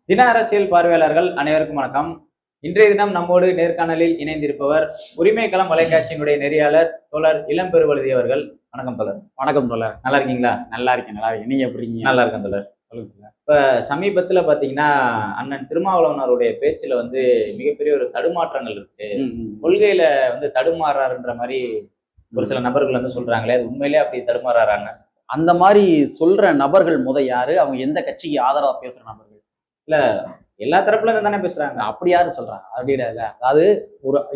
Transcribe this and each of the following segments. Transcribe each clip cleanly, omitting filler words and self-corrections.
தின அரசியல் பார்வையாளர்கள் அனைவருக்கும் வணக்கம். இன்றைய தினம் நம்மோடு நேர்காணலில் இணைந்திருப்பவர் உரிமை களம் தொலைக்காட்சியினுடைய நெறியாளர் தோழர் இளம்பெருவழுதி அவர்கள். வணக்கம் தோழர். வணக்கம் தோழர். நல்லா இருக்கீங்களா? நல்லா இருக்கேன். நீங்க எப்படி இருக்கீங்க? நல்லா இருக்கேன் தோழர். சொல்லுங்க. இப்ப சமீபத்துல பாத்தீங்கன்னா அண்ணன் திருமாவளவனருடைய பேச்சுல மிகப்பெரிய ஒரு தடுமாற்றங்கள் இருக்கு. கொள்கையில தடுமாறாருன்ற மாதிரி ஒரு சில நபர்கள் சொல்றாங்களே, அது உண்மையிலேயே அப்படி தடுமாறாங்க? அந்த மாதிரி சொல்ற நபர்கள் யாரு? அவங்க எந்த கட்சிக்கு ஆதரவா பேசுற நபர்கள்? இல்ல, எல்லா தரப்புல இருந்து தானே பேசுறாங்க. அப்படி யாரு சொல்றாங்க? அப்படின்னா அதாவது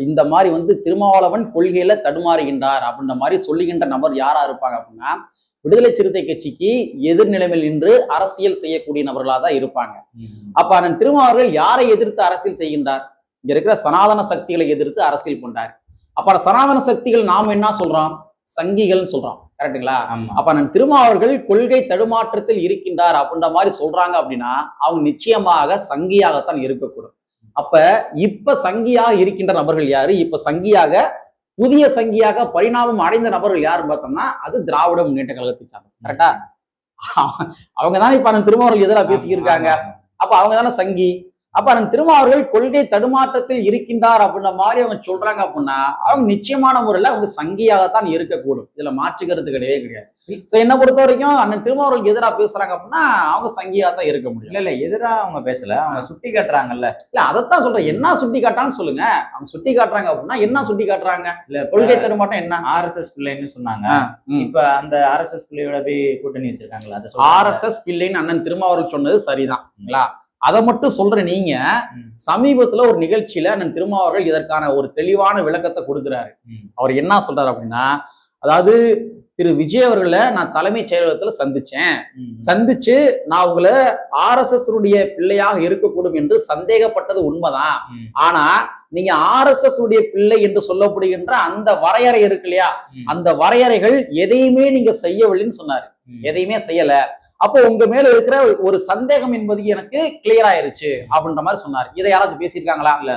இந்த மாதிரி திருமாவளவன் கொள்கையில தடுமாறுகின்றார் அப்படின்ற மாதிரி சொல்லுகின்ற நபர் யாரா இருப்பாங்க அப்படின்னா, விடுதலை சிறுத்தை கட்சிக்கு எதிர்நிலைமையில் நின்று அரசியல் செய்யக்கூடிய நபர்களா தான் இருப்பாங்க. அப்ப அண்ணன் திருமாவர்கள் யாரை எதிர்த்து அரசியல் செய்கின்றார்? இங்க இருக்கிற சனாதன சக்திகளை எதிர்த்து அரசியல் பண்றார். அப்ப சனாதன சக்திகள் நாம என்ன சொல்றோம்? சங்கிகள் சொல்றோம். கரெக்டுங்களா? அப்ப நான் திருமாவர்கள் கொள்கை தடுமாற்றத்தில் இருக்கின்றார் அப்படின்ற மாதிரி சொல்றாங்க அப்படின்னா அவங்க நிச்சயமாக சங்கியாகத்தான் இருக்கக்கூடும். அப்ப இப்ப சங்கியாக இருக்கின்ற நபர்கள் யாரு? இப்ப சங்கியாக புதிய சங்கியாக பரிணாமம் அடைந்த நபர்கள் யாருன்னு பார்த்தோம்னா அது திராவிட முன்னேற்ற கழகத்தை சார்ந்த. கரெக்டா? அவங்கதானே இப்ப நான் திருமாவர்கள் எதிராக பேசிக்கிருக்காங்க. அப்ப அவங்கதானே சங்கி. அப்ப அந்த திருமாவர்கள் கொள்கை தடுமாற்றத்தில் இருக்கின்றார் அப்படின்ற மாதிரி அவங்க சொல்றாங்க அப்படின்னா அவங்க நிச்சயமான முறையில அவங்க சங்கியாகத்தான் இருக்கக்கூடும். இதுல மாற்றுக்கிறது கிடையவே கிடையாது. சோ என்ன பொறுத்த வரைக்கும் அண்ணன் திருமாவர்களுக்கு எதிராக பேசுறாங்க அப்படின்னா அவங்க சங்கியா தான் இருக்க முடியும். இல்ல எதிரா அவங்க பேசல, அவங்க சுட்டி காட்டுறாங்கல்ல. இல்ல அதைத்தான் சொல்றேன். என்ன சுட்டி காட்டான்னு சொல்லுங்க. அவங்க சுட்டி காட்டுறாங்க அப்படின்னா என்ன சுட்டி காட்டுறாங்க? இல்ல கொள்கை தடுமாற்றம் என்ன? RSS பிள்ளைன்னு சொன்னாங்க. இப்ப அந்த RSS பிள்ளையோட போய் கூட்டணி வச்சிருக்காங்களா? RSS பிள்ளைன்னு அண்ணன் திருமாவர்கள் சொன்னது சரிதான். அதை மட்டும் சொல்ற நீங்க சமீபத்துல ஒரு நிகழ்ச்சியில அண்ணன் திருமாவர்கள் இதற்கான ஒரு தெளிவான விளக்கத்தை கொடுக்கிறாரு. அவர் என்ன சொல்றாரு அப்படின்னா, அதாவது திரு விஜய் அவர்களை நான் தலைமைச் செயலகத்துல சந்திச்சு நான் உங்களை RSS உடைய பிள்ளையாக இருக்கக்கூடும் என்று சந்தேகப்பட்டது உண்மைதான். ஆனா நீங்க RSS உடைய பிள்ளை என்று சொல்லப்படுகின்ற அந்த வரையறை இருக்கு இல்லையா, அந்த வரையறைகள் எதையுமே நீங்க செய்யவில்லைன்னு சொன்னாரு. எதையுமே செய்யல. அப்போ உங்க மேல இருக்கிற ஒரு சந்தேகம் என்பது எனக்கு கிளியர் ஆயிருச்சு அப்படின்ற மாதிரி சொன்னாரு. இதை யாராச்சும் பேசியிருக்காங்களா? இல்ல.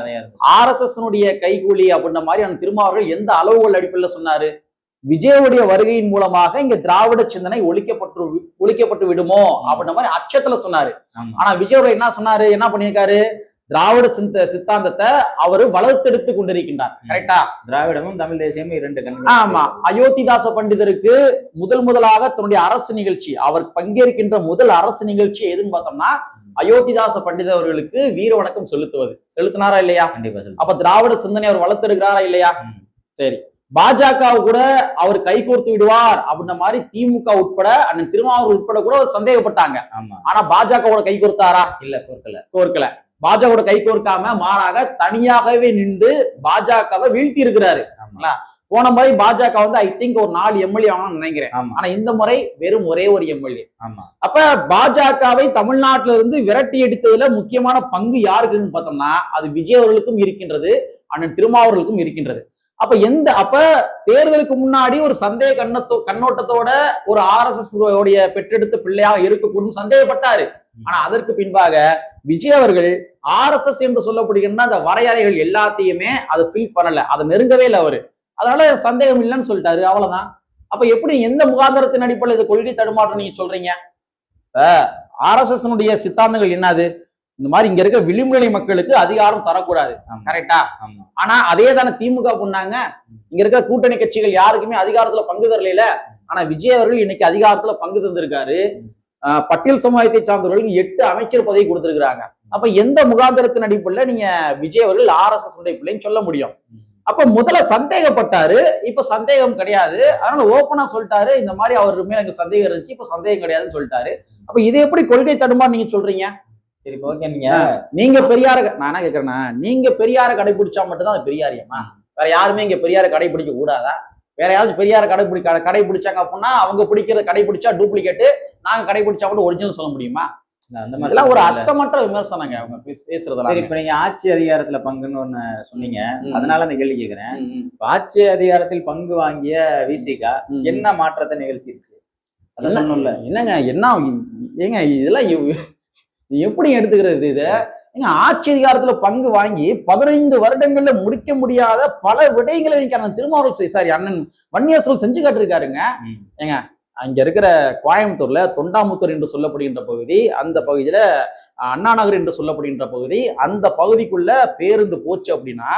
RSS கைகூலி அப்படின்ற மாதிரி அந்த திருமாவர்கள் எந்த அளவுகள் அடிப்படையில் சொன்னாரு? விஜயுடைய வருகையின் மூலமாக இங்க திராவிட சிந்தனை ஒழிக்கப்பட்டு விடுமோ அப்படின்ற மாதிரி அச்சத்துல சொன்னாரு. ஆனா விஜய் என்ன சொன்னாரு? என்ன பண்ணியிருக்காரு? திராவிட சித்தாந்தத்தை அவரு வளர்த்தெடுத்து கொண்டிருக்கின்றார். கரெக்டா? திராவிடமும் தமிழ் தேசியமும் இரண்டு கண். ஆமா. அயோத்திதாச பண்டிதருக்கு முதலாக தன்னுடைய அரசு நிகழ்ச்சி, அவர் பங்கேற்கின்ற முதல் அரசு நிகழ்ச்சி எதுன்னு பார்த்தோம்னா அயோத்திதாச பண்டிதர் அவர்களுக்கு வீர வணக்கம் செலுத்தினாரா இல்லையா? அப்ப திராவிட சிந்தனை அவர் வளர்த்தெடுக்கிறாரா இல்லையா? சரி. பாஜக கூட அவர் கைகோர்த்து விடுவார் அப்படின்ற மாதிரி திமுக உட்பட அண்ணன் திருமாவளவன் உட்பட கூட சந்தேகப்பட்டாங்க. ஆனா பாஜக கை கோர்த்தாரா? இல்ல, கோர்க்கல. பாஜக கை கோர்க்காம மாறாக தனியாகவே நின்று பாஜகவை வீழ்த்தி இருக்கிறாரு. போன முறை பாஜக ஐ திங்க் ஒரு 4 எம்எல்ஏ நினைக்கிறேன். ஆனா இந்த முறை வெறும் ஒரே ஒரு எம்எல்ஏ. அப்ப பாஜகவை தமிழ்நாட்டில இருந்து விரட்டி எடுத்ததுல முக்கியமான பங்கு யாருக்குன்னு பார்த்தோம்னா அது விஜய் அவர்களுக்கும் இருக்கின்றது, அண்ணன் திருமாவர்களுக்கும் இருக்கின்றது. அப்ப தேர்தலுக்கு முன்னாடி ஒரு சந்தேக கண்ணோட்டத்தோட ஒரு RSS உடைய பெற்றெடுத்த பிள்ளையாக இருக்கக்கூடும் சந்தேகப்பட்டாரு. ஆனா அதற்கு பின்பாக விஜய் அவர்கள் RSS என்று சொல்லப்படுகின்ற அந்த வரையறைகள் எல்லாத்தையுமே அதை ஃபில் பண்ணல, அதை நெருங்கவே இல்லை அவரு. அதனால சந்தேகம் இல்லைன்னு சொல்லிட்டாரு. அவ்வளவுதான். அப்ப எப்படி எந்த முகாந்திரத்தின் அடிப்படையில் இது கொள்கை தடுமாற்றம் நீங்க சொல்றீங்க? RSS சித்தாந்தங்கள் என்னது? இந்த மாதிரி இங்க இருக்க விளிம்புநிலை மக்களுக்கு அதிகாரம் தரக்கூடாது. கரெக்டா? ஆனா அதே தானே திமுக பண்ணாங்க. இங்க இருக்க கூட்டணி கட்சிகள் யாருக்குமே அதிகாரத்துல பங்கு தரல. ஆனா விஜய் அவர்கள் இன்னைக்கு அதிகாரத்துல பங்கு தந்திருக்காரு. பட்டியல் சமுதாயத்தை சார்ந்தவர்களுக்கு 8 அமைச்சர் பதவி கொடுத்திருக்கிறாங்க. அப்ப எந்த முகாந்திரத்தின் அடிப்படையில நீங்க விஜய் அவர்கள் RSS பிள்ளைன்னு சொல்ல முடியும்? அப்ப முதல்ல சந்தேகப்பட்டாரு, இப்ப சந்தேகம் கிடையாது. அதனால ஓப்பனா சொல்லிட்டாரு, இந்த மாதிரி அவர் மேல எனக்கு சந்தேகம் இருந்துச்சு, இப்ப சந்தேகம் கிடையாதுன்னு சொல்லிட்டாரு. அப்ப இது எப்படி கொள்கை தடுமாறு நீங்க சொல்றீங்க? சரி, ஓகே. நீங்க பெரியார, நான் என்ன கேட்கறேன்னா, நீங்க பெரியார கடைபிடிச்சா மட்டும்தான் அது பெரியாரியமா? வேற யாருமே இங்க பெரியார கடைபிடிக்க கூடாதா? வேற யாராச்சும் பெரியார கடைபிடிச்சாங்க அப்படின்னா அவங்க பிடிக்கிறத கடைபிடிச்சா டூப்ளிகேட்டு, நாங்க கடைபிடிச்சா மட்டும் ஒரிஜினல் சொல்ல முடியுமா? அந்த மாதிரி ஒரு அர்த்தமற்ற விமர்சனங்க அவங்க பேசுறது. சரி, இப்ப நீங்க ஆட்சி அதிகாரத்துல பங்குன்னு ஒண்ணு சொன்னீங்க, அதனால அந்த கேள்வி கேட்கிறேன். ஆட்சி அதிகாரத்தில் பங்கு வாங்கிய விசிக என்ன மாற்றத்தை நிகழ்த்திருச்சு? அத சொன்னோம்ல. என்னங்க என்ன ஏங்க இதெல்லாம் எப்படி எடுத்துக்கிறது? இது ஏங்க ஆட்சி அதிகாரத்துல பங்கு வாங்கி 15 வருடங்கள்ல முடிக்க முடியாத பல விடயங்களை அண்ணன் திருமாவளவன் அண்ணன் வன்னியரசு செஞ்சு காட்டிருக்காருங்க. ஏங்க அங்க இருக்கிற கோயம்புத்தூர்ல தொண்டாமுத்தூர் என்று சொல்லப்படுகின்ற பகுதி, அந்த பகுதியில அண்ணா நகர் என்று சொல்லப்படுகின்ற பகுதி, அந்த பகுதிக்குள்ள பேருந்து போச்சு அப்படின்னா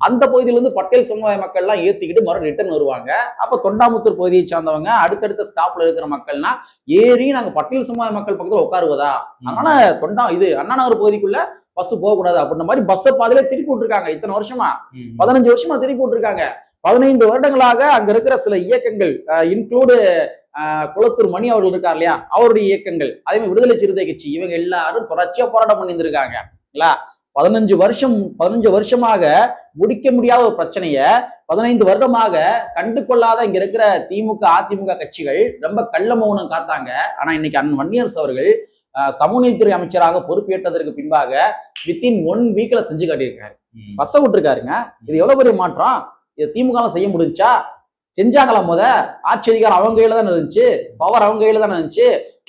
அந்த பகுதியில இருந்து பட்டேல் சமுதாய மக்கள் எல்லாம் ஏத்திக்கிட்டு மறுபடியும் ரிட்டர்ன் வருவாங்க. அப்ப தொண்டாமுத்தூர் பகுதியை சார்ந்தவங்க அடுத்தடுத்த ஸ்டாப்ல இருக்கிற மக்கள்னா ஏறி நாங்க பட்டேல் சமுதாய மக்கள் பக்கத்துல உட்காருவதா, அதனால அண்ணா நகர் பகுதிக்குள்ள பஸ் போகக்கூடாது அப்படின்ற மாதிரி பஸ்ஸை பாதியில திருப்பி விட்டுருக்காங்க. இத்தனை வருஷமா 15 வருஷமா திருப்பி விட்டுருக்காங்க. 15 வருடங்களாக அங்க இருக்கிற சில இயக்கங்கள் இன்க்ளூடு குளத்தூர் மணி அவர்கள் இருக்கார் இல்லையா, அவருடைய இயக்கங்கள், அதே மாதிரி விடுதலை சிறுத்தை கட்சி, இவங்க எல்லாரும் தொடர்ச்சியா போராட்டம் பண்ணியிருந்திருக்காங்க. 15 வருஷமாக முடிக்க முடியாத ஒரு பிரச்சனைய 15 வருடமாக கண்டு கொள்ளாத இங்க இருக்கிற திமுக அதிமுக கட்சிகள் ரொம்ப கள்ள மௌனம் காத்தாங்க. ஆனா இன்னைக்கு அண்ணன் வன்னியரசு அவர்கள் சமூகநீதித்துறை அமைச்சராக பொறுப்பேற்றதற்கு பின்பாக வித்தின் 1 வீக்ல செஞ்சு காட்டியிருக்காரு. பஸ்ஸை விட்டுருக்காருங்க. இது எவ்வளவு பெரிய மாற்றம். இதை திமுக செய்ய முடிஞ்சா? செஞ்சாங்களா? ஆட்சி அதிகாரம் அவங்க கையில தானே இருந்துச்சு, பவர் அவங்க கையில தானே இருந்துச்சு.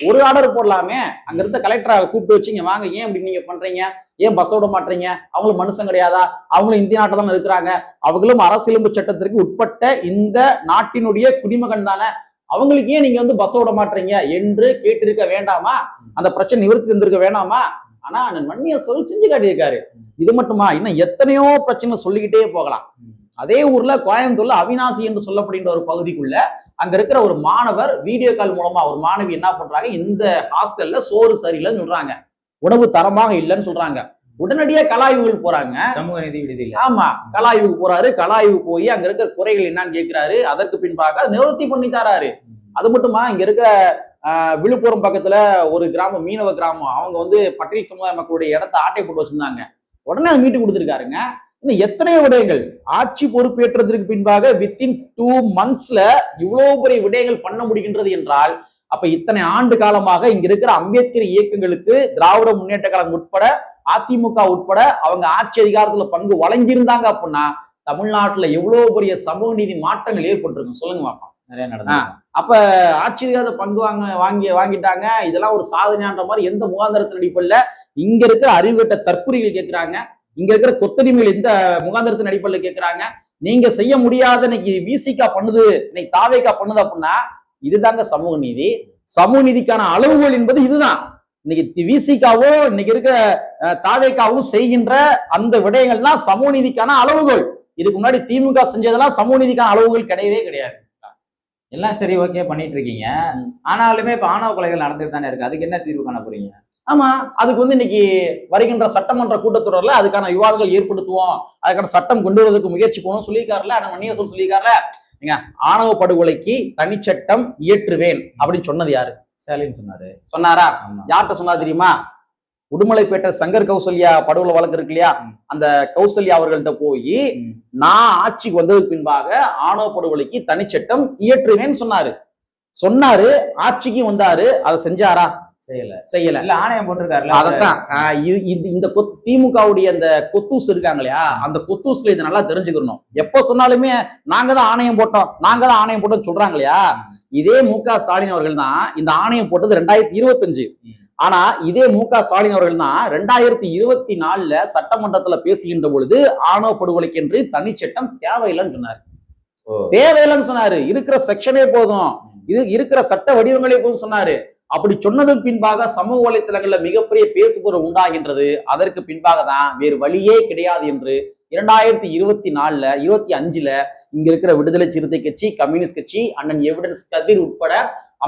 ஒரு ஆர்டர் போடலாமே, அங்க இருந்த கலெக்டரை கூப்பிட்டு வச்சுங்க, வாங்க ஏன் இப்படி நீங்க பண்றீங்க, ஏன் பஸ் விட மாட்டீங்க, அவங்களும் மனுஷன் கிடையாதா, அவங்களும் இந்திய நாட்டை தானே இருக்கிறாங்க, அவங்களும் அரசியலமைப்பு சட்டத்திற்கு உட்பட்ட இந்த நாட்டினுடைய குடிமகன் தானே, அவங்களுக்கு ஏன் நீங்க வந்து பஸ் விட மாட்டீங்க என்று கேட்டிருக்க வேண்டாமா? அந்த பிரச்சனை நிவர்த்தி இருந்திருக்க வேண்டாமா? ஆனா வன்னியரசு அவர்கள் செஞ்சு காட்டியிருக்காரு. இது மட்டுமா, இன்னும் எத்தனையோ பிரச்சனை சொல்லிக்கிட்டே போகலாம். அதே ஊர்ல கோயம்புத்தூர்ல அவினாசி என்று சொல்லப்படுகின்ற ஒரு பகுதிக்குள்ள அங்க இருக்கிற ஒரு மாணவர் வீடியோ கால் மூலமா ஒரு மாணவி என்ன பண்றாங்க, இந்த ஹாஸ்டல்ல சோறு சரியில்லைன்னு சொல்றாங்க, உணவு தரமாக இல்லைன்னு சொல்றாங்க. உடனடியா கலாய்வுகள் போறாங்க. சமூக நீதி விடுதி. ஆமா, கலாய்வுக்கு போறாரு. கலாய்வு போய் அங்க இருக்கிற குறைகள் என்னன்னு கேட்கிறாரு. அதற்கு பின்பாக நிவர்த்தி பண்ணி தராரு. அது மட்டுமா, இங்க இருக்கிற விழுப்புரம் பக்கத்துல ஒரு கிராமம், மீனவ கிராமம், அவங்க வந்து பட்டேல் சமுதாய மக்களுடைய இடத்த ஆட்டை போட்டு வச்சிருந்தாங்க. உடனே அதை மீட்டு கொடுத்துருக்காருங்க. இன்னும் எத்தனையோ விடயங்கள் ஆட்சி பொறுப்பேற்றதற்கு பின்பாக வித்தின் 2 monthsல இவ்வளவு பெரிய விடயங்கள் பண்ண முடிகின்றது என்றால், அப்ப இத்தனை ஆண்டு காலமாக இங்க இருக்கிற அம்பேத்கர் இயக்கங்களுக்கு திராவிட முன்னேற்ற கழகம் உட்பட அதிமுக உட்பட அவங்க ஆட்சி அதிகாரத்துல பங்கு வழங்கியிருந்தாங்க அப்படின்னா தமிழ்நாட்டுல எவ்வளவு பெரிய சமூக நீதி மாற்றங்கள் ஏற்பட்டிருக்கும் சொல்லுங்க பாப்பா. நிறைய நடந்தது. அப்ப ஆட்சி அதிகாரத்தை பங்கு வாங்கிட்டாங்க. இதெல்லாம் ஒரு சாதனையான்ற மாதிரி எந்த முகாந்திரத்தின் அடிப்படையில இங்க இருக்கிற அறிவுகட்ட தற்குறிகள் கேட்கிறாங்க, இங்க இருக்கிற கொத்தடிமைகள் எந்த முகாந்திரத்தின் அடிப்படையில் கேட்கிறாங்க. நீங்க செய்ய முடியாத இன்னைக்கு விசிகா பண்ணுது, இன்னைக்கு தாவேகா பண்ணுது அப்படின்னா இதுதாங்க சமூக நீதி. சமூக நீதிக்கான அளவுகோல் என்பது இதுதான். இன்னைக்கு விசிகாவோ இன்னைக்கு இருக்க தாவேகாவும் செய்கின்ற அந்த விடயங்கள்லாம் சமூக நீதிக்கான அளவுகோல். இதுக்கு முன்னாடி திமுக செஞ்சதெல்லாம் சமூக நீதிக்கான அளவுகோல் கிடையவே கிடையாது. எல்லாம் சரி, ஓகே பண்ணிட்டு இருக்கீங்க. ஆனாலுமே இப்ப ஆணவ கொலைகள் நடந்துட்டு தானே இருக்கு. அதுக்கு என்ன தீர்வு காண போறீங்க? ஆமா, அதுக்கு வந்து இன்னைக்கு வருகின்ற சட்டமன்ற கூட்டத்தொடர்ல அதுக்கான விவாதங்கள் ஏற்படுத்துவோம், அதுக்கான சட்டம் கொண்டு வருவதற்கு முயற்சி போகணும் சொல்லியிருக்காருல. ஆனா வன்னியரசு சொல்லியிருக்காருல, நீங்க ஆணவ படுகொலைக்கு தனிச்சட்டம் இயற்றுவேன் அப்படின்னு சொன்னது யாரு? ஸ்டாலின் சொன்னாரா? யார்கிட்ட சொன்னா தெரியுமா? உடுமலைப்பேட்டை சங்கர் கௌசல்யா படுகொலை வழக்கு இருக்கு இல்லையா, அந்த கௌசல்யா அவர்கள்ட்ட போய் நான் ஆட்சிக்கு வந்ததுக்கு பின்பாக ஆணவ படுகொலைக்கு தனிச்சட்டம் இயற்றுவேன்னு சொன்னாரு. ஆட்சிக்கு வந்தாரு, அதை செஞ்சாரா? செய்யல. இல்ல ஆணையம் போட்டிருக்காரு. அதத்தான் இந்த திமுகவுடைய அந்த கொத்தூஸ் இருக்காங்க இல்லையா, அந்த கொத்தூஸ்ல இதை நல்லா தெரிஞ்சுக்கணும். எப்ப சொன்னாலுமே நாங்க தான் ஆணையம் போட்டோம் சொல்றாங்க இல்லையா, இதே மு.க. ஸ்டாலின் அவர்கள் தான் இந்த ஆணையம் போட்டது 2025. ஆனா இதே மு.க. ஸ்டாலின் அவர்கள் தான் 2024 சட்டமன்றத்துல பேசுகின்ற பொழுது ஆணவ படுகொலைக்கு என்று தனிச்சட்டம் தேவையில்லைன்னு சொன்னாரு. இருக்கிற செக்ஷனே போதும், இது இருக்கிற சட்ட வடிவங்களே போதும் சொன்னாரு. அப்படி சொன்னதுக்கு பின்பாக சமூக வலைத்தளங்கள்ல மிகப்பெரிய பேசுபொருள் உண்டாகின்றது. அதற்கு பின்பாக தான் வேறு வழியே கிடையாது என்று 2024 25 இங்க இருக்கிற விடுதலை சிறுத்தை கட்சி, கம்யூனிஸ்ட் கட்சி, அண்ணன் எவிடன்ஸ் கதிர் உட்பட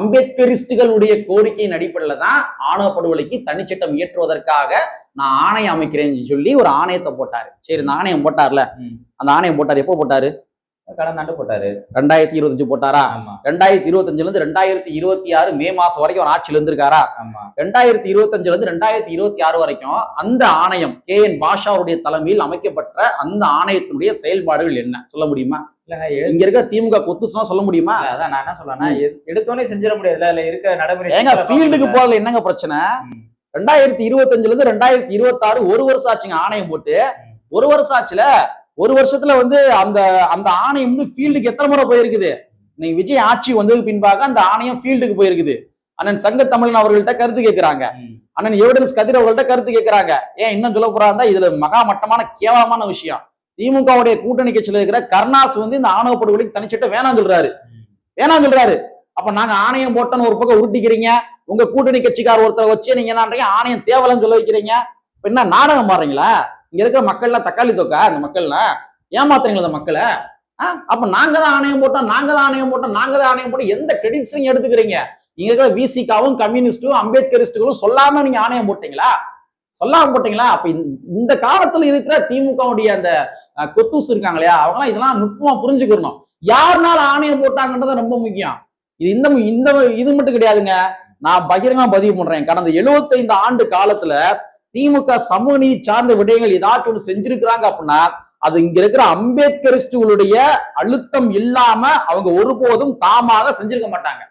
அம்பேத்கரிஸ்டுகளுடைய கோரிக்கையின் அடிப்படையில தான் ஆணவ படுகொலைக்கு தனிச்சட்டம் இயற்றுவதற்காக நான் ஆணையம் அமைக்கிறேன்னு சொல்லி ஒரு ஆணையத்தை போட்டாரு. சரி, இந்த ஆணையம் போட்டார்ல, அந்த ஆணையம் போட்டாரு. எப்போ போட்டாரு? கடந்த ஆண்டு போட்டாரு. 2025 போட்டாரா? 2025 இருந்து 2026 மே மாசம் வரைக்கும் ஒரு ஆட்சியில் இருந்திருக்காரா? 2025 இருந்து 2026 வரைக்கும் அந்த ஆணையம் KN பாஷா அவருடைய தலைமையில் அமைக்கப்பட்ட அந்த ஆணையத்தினுடைய செயல்பாடுகள் என்ன சொல்ல முடியுமா? இங்க இருக்க திமுக கொத்துசுனா சொல்ல முடியுமா? அதான் நான் என்ன சொல்றேன்னா, எடுத்தோன்னே செஞ்சிட முடியாதுல. இல்ல இருக்க நடைமுறை ஏங்க ஃபீல்டுக்கு போறதுல என்னங்க பிரச்சனை? 2025 இருந்து 2026 1 வருஷம் ஆச்சுங்க ஆணையம் போட்டு. 1 வருஷம் ஆச்சுல, 1 வருஷத்துல வந்து அந்த ஆணையம் வந்து ஃபீல்டுக்கு எத்தனை முறை போயிருக்குது? இன்னைக்கு விஜய் ஆட்சி வந்ததுக்கு பின்பாக அந்த ஆணையம் ஃபீல்டுக்கு போயிருக்குது. அண்ணன் சங்க தமிழன் அவர்கள்ட்ட கருத்து கேட்கிறாங்க, அண்ணன் எவிடன்ஸ் கதிர் அவர்கள்ட்ட கருத்து கேட்கிறாங்க. ஏன் இன்னும் சொல்ல போறாருந்தா இதுல மகா மட்டமான கேவலமான விஷயம். திமுகவுடைய கூட்டணி கட்சியில இருக்கிற கருணாஸ் வந்து இந்த ஆணவ படுகொலைக்கு தனிச்சட்டம் வேணாம் சொல்றாரு. அப்ப நாங்க ஆணையம் போட்டோன்னு ஒரு பக்கம் உருட்டிக்கிறீங்க, உங்க கூட்டணி கட்சிக்கார ஒருத்தரை வச்சு நீங்க என்ன ஆணையம் தேவலன்னு சொல்ல வைக்கிறீங்க. இப்ப என்ன நாடகம் மாறீங்களா? இங்க இருக்கிற மக்கள்லாம் தக்காளி தொக்கா? இந்த மக்கள்லாம் ஏமாத்துறீங்களா இந்த மக்களை? அப்ப நாங்க தான் ஆணையம் போட்டோம், நாங்க தான் ஆணையம் போட்டோம், நாங்க தான் ஆணையம் போட்டோம், எந்த கிரெடிட்ஸ் நீங்க எடுத்துக்கிறீங்க? இங்க இருக்கிற விசிகாவும் கம்யூனிஸ்டும் அம்பேத்கரிஸ்டுகளும் சொல்லாம நீங்க ஆணையம் போட்டீங்களா? சொல்லாம போட்டீங்களா? அப்ப இந்த காலத்துல இருக்கிற திமுகவுடைய அந்த கொத்தூஸ் இருக்காங்க இல்லையா, அவங்க இதெல்லாம் நுட்பமா புரிஞ்சுக்கணும். யாருனால ஆணையம் போட்டாங்கன்றது ரொம்ப முக்கியம். இது இந்த இது மட்டும் கிடையாதுங்க. நான் பகிரங்கமா பதிவு பண்றேன். கடந்த 75 ஆண்டு காலத்துல திமுக சமூக நீதி சார்ந்த விடயங்கள் ஏதாச்சும் ஒன்று செஞ்சிருக்கிறாங்க அப்படின்னா அது இங்க இருக்கிற அம்பேத்கரிஸ்டுகளுடைய அழுத்தம் இல்லாம அவங்க ஒருபோதும் தாமாக செஞ்சிருக்க மாட்டாங்க.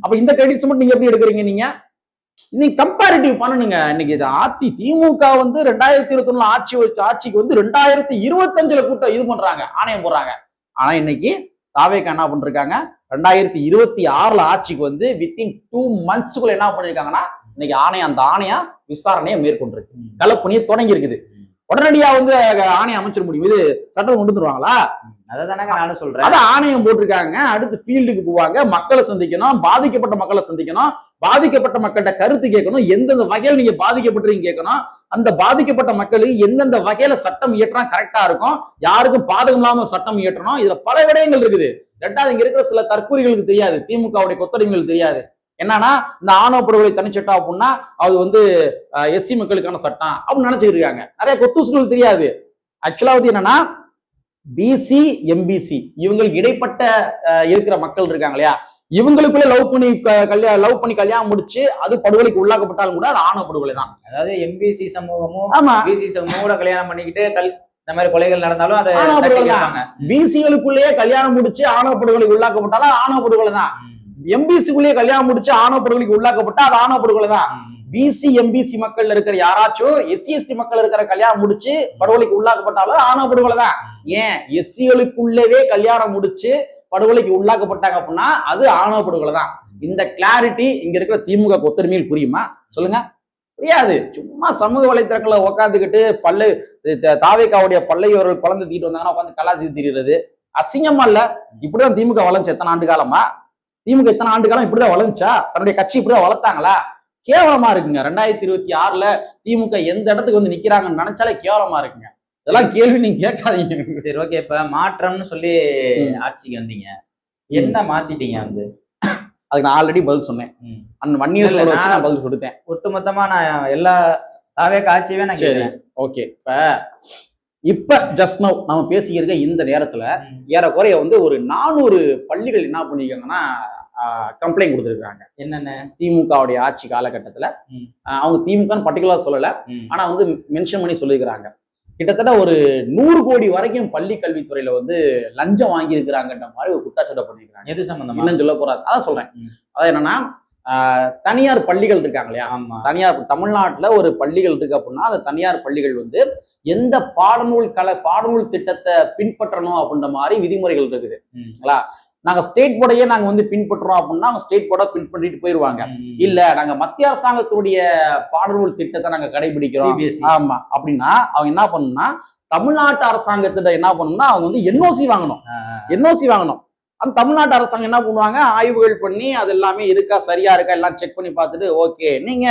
அப்ப இந்த கிரெடிட்ஸ் மட்டும் நீங்க எப்படி எடுக்கிறீங்க? நீங்க கம்பேரிட்டிவ் பண்ணணுங்க. இன்னைக்கு திமுக வந்து 2021 ஆட்சிக்கு வந்து 2025 கூட்டம் இது பண்றாங்க, ஆணையம் போடுறாங்க. ஆனா இன்னைக்கு தாவேக்கா என்ன பண்ணிருக்காங்க, 2026 ஆட்சிக்கு வந்து வித்தின் 2 monthsக்குள்ள என்ன பண்ணிருக்காங்கன்னா இன்னைக்கு அந்த ஆணையம் விசாரணையை மேற்கொண்டிருக்கு, களப்பணியை தொடங்கி இருக்குது. உடனடியா வந்து ஆணையம் அமைச்சிட முடியும்? இது சட்டம் கொண்டு வந்துருவாங்களா? அதானங்க நானும் சொல்றேன். அதான் ஆணையம் போட்டிருக்காங்க. அடுத்து ஃபீல்டுக்கு போவாங்க, மக்களை சந்திக்கணும், பாதிக்கப்பட்ட மக்களை சந்திக்கணும், பாதிக்கப்பட்ட மக்கள்கிட்ட கருத்து கேட்கணும், எந்தெந்த வகையில் நீங்க பாதிக்கப்பட்டீங்க கேட்கணும், அந்த பாதிக்கப்பட்ட மக்களுக்கு எந்தெந்த வகையில சட்டம் இயற்றா கரெக்டா இருக்கும், யாருக்கும் பாதகம் இல்லாம சட்டம் இயற்றணும். இதுல பல விடயங்கள் இருக்குது. ரெண்டாவது இங்க இருக்கிற சில தற்கூறிகளுக்கு தெரியாது, திமுகவுடைய கொத்தடிமைகள் தெரியாது. என்னன்னா இந்த ஆணவ படுகொலை தனிச்சட்டம் அப்படின்னா அது வந்து எஸ்சி மக்களுக்கான சட்டம் அப்படின்னு நினைச்சிட்டு இருக்காங்க. நிறைய கொத்தூசுகள் தெரியாது. ஆக்சுவலா வந்து என்னன்னா பிசி எம்பிசி இவங்களுக்கு இடைப்பட்ட இருக்கிற மக்கள் இருக்காங்க இல்லையா, இவங்களுக்குள்ள லவ் பண்ணி கல்யாணம் முடிச்சு அது படுகொலைக்கு உள்ளாக்கப்பட்டாலும் கூட அது ஆணவ படுகொலை தான். அதாவது எம்பிசி சமூகமும் பிசி சமூகம் கூட கல்யாணம் பண்ணிக்கிட்டு இந்த மாதிரி கொலைகள் நடந்தாலும் அதை ஆணவ படுகொலை தான். பிசிகளுக்குள்ளேயே கல்யாணம் முடிச்சு ஆணவ படுகொலைக்கு உள்ளாக்கப்பட்டாலும் ஆணவ படுகொலை தான். எம்பிசிக்குள்ளேயே கல்யாணம் முடிச்சு ஆணவ படுகொலைக்கு உள்ளாக்கப்பட்டா அது ஆணவ படுகொலை தான். பிசி எம்பிசி மக்கள் இருக்கிற யாராச்சும் எஸ்சி எஸ்டி மக்கள் இருக்கிற கல்யாணம் முடிச்சு படுகொலைக்கு உள்ளாக்கப்பட்டாலும் ஆணவ படுகொலை தான். ஏன் எஸ்சிகளுக்குள்ளவே கல்யாணம் முடிச்சு படுகொலைக்கு உள்ளாக்கப்பட்டாங்க அப்படின்னா அது ஆணவ படுகொலை தான். இந்த கிளாரிட்டி இங்க இருக்கிற திமுக கொத்தடிமையில் புரியுமா சொல்லுங்க? புரியாது. சும்மா சமூக வலைத்தளங்களை உட்காந்துக்கிட்டு தாவேக்காவுடைய பல்லையவர்கள் குழந்தை தீட்டு வந்தாங்கன்னா உட்காந்து கலாச்சி தீர்றது அசிங்கமா இல்ல? இப்படிதான் திமுக வளர்ந்துச்சு எத்தனை ஆண்டு காலமா? திமுக இத்தனை ஆண்டு காலம் இப்படிதான் வளர்ந்துச்சா? தன்னுடைய கட்சி இப்படிதான் வளர்த்தாங்களா? கேவலமா இருக்குங்க. 2026 திமுக எந்த இடத்துக்கு வந்து நிக்கிறாங்கன்னு நினைச்சாலே கேவலமா இருக்குங்க. இதெல்லாம் கேள்வி நீங்க கேட்காதீங்க. சரி, ஓகே. இப்ப மாற்றம்னு சொல்லி ஆட்சிக்கு வந்தீங்க, என்ன மாத்திட்டீங்க? வந்து அதுக்கு நான் ஆல்ரெடி பதில் சொன்னேன். நான் பதில் கொடுத்தேன். ஒட்டுமொத்தமா நான் எல்லா தாவேக்கா ஆட்சியவே நான் கேட்கிறேன். ஓகே, இப்ப ஜஸ்ட் நவ் நம்ம பேசிக்கிற இந்த நேரத்துல ஏறக்குறைய வந்து ஒரு 400 பள்ளிகள் என்ன பண்ணிருக்காங்கன்னா கம்ப்ளைண்ட் கொடுத்துருக்காங்க. என்னென்ன? திமுகவுடைய ஆட்சி காலகட்டத்துல அவங்க திமுகன்னு பர்டிகுலர் சொல்லல, ஆனா வந்து மென்ஷன் பண்ணி சொல்லியிருக்கிறாங்க. கிட்டத்தட்ட ஒரு 100 கோடி வரைக்கும் பள்ளி கல்வித்துறையில வந்து லஞ்சம் வாங்கி இருக்கிறாங்கன்ற மாதிரி ஒரு குற்றச்சாட்டு பண்ணிருக்காங்க. எது சம்பந்தமா? இன்னும் சொல்ல போறாரு, அதான் சொல்றேன். அதாவது என்னன்னா தனியார் பள்ளிகள் இருக்காங்க இல்லையா, தனியார் தமிழ்நாட்டுல ஒரு பள்ளிகள் இருக்கு அப்படின்னா அந்த தனியார் பள்ளிகள் வந்து எந்த பாடநூல் திட்டத்தை பின்பற்றணும் அப்படின்ற மாதிரி விதிமுறைகள் இருக்குதுங்களா. நாங்க ஸ்டேட் போர்டையே நாங்க வந்து பின்பற்றுறோம் அப்படின்னா அவங்க ஸ்டேட் போர்டை பின்பற்றிட்டு போயிருவாங்க. இல்ல நாங்க மத்திய அரசாங்கத்துடைய பாடநூல் திட்டத்தை நாங்க கடைபிடிக்கிறோம் ஆமா அப்படின்னா அவங்க என்ன பண்ணணும்னா தமிழ்நாட்டு அரசாங்கத்திட்ட என்ன பண்ணணும்னா அவங்க வந்து என்ஓசி வாங்கணும். அந்த தமிழ்நாட்டு அரசாங்கம் என்ன பண்ணுவாங்க, ஆய்வுகள் பண்ணி அது எல்லாமே இருக்கா சரியா இருக்கா எல்லாம் செக் பண்ணி பார்த்துட்டு ஓகே நீங்க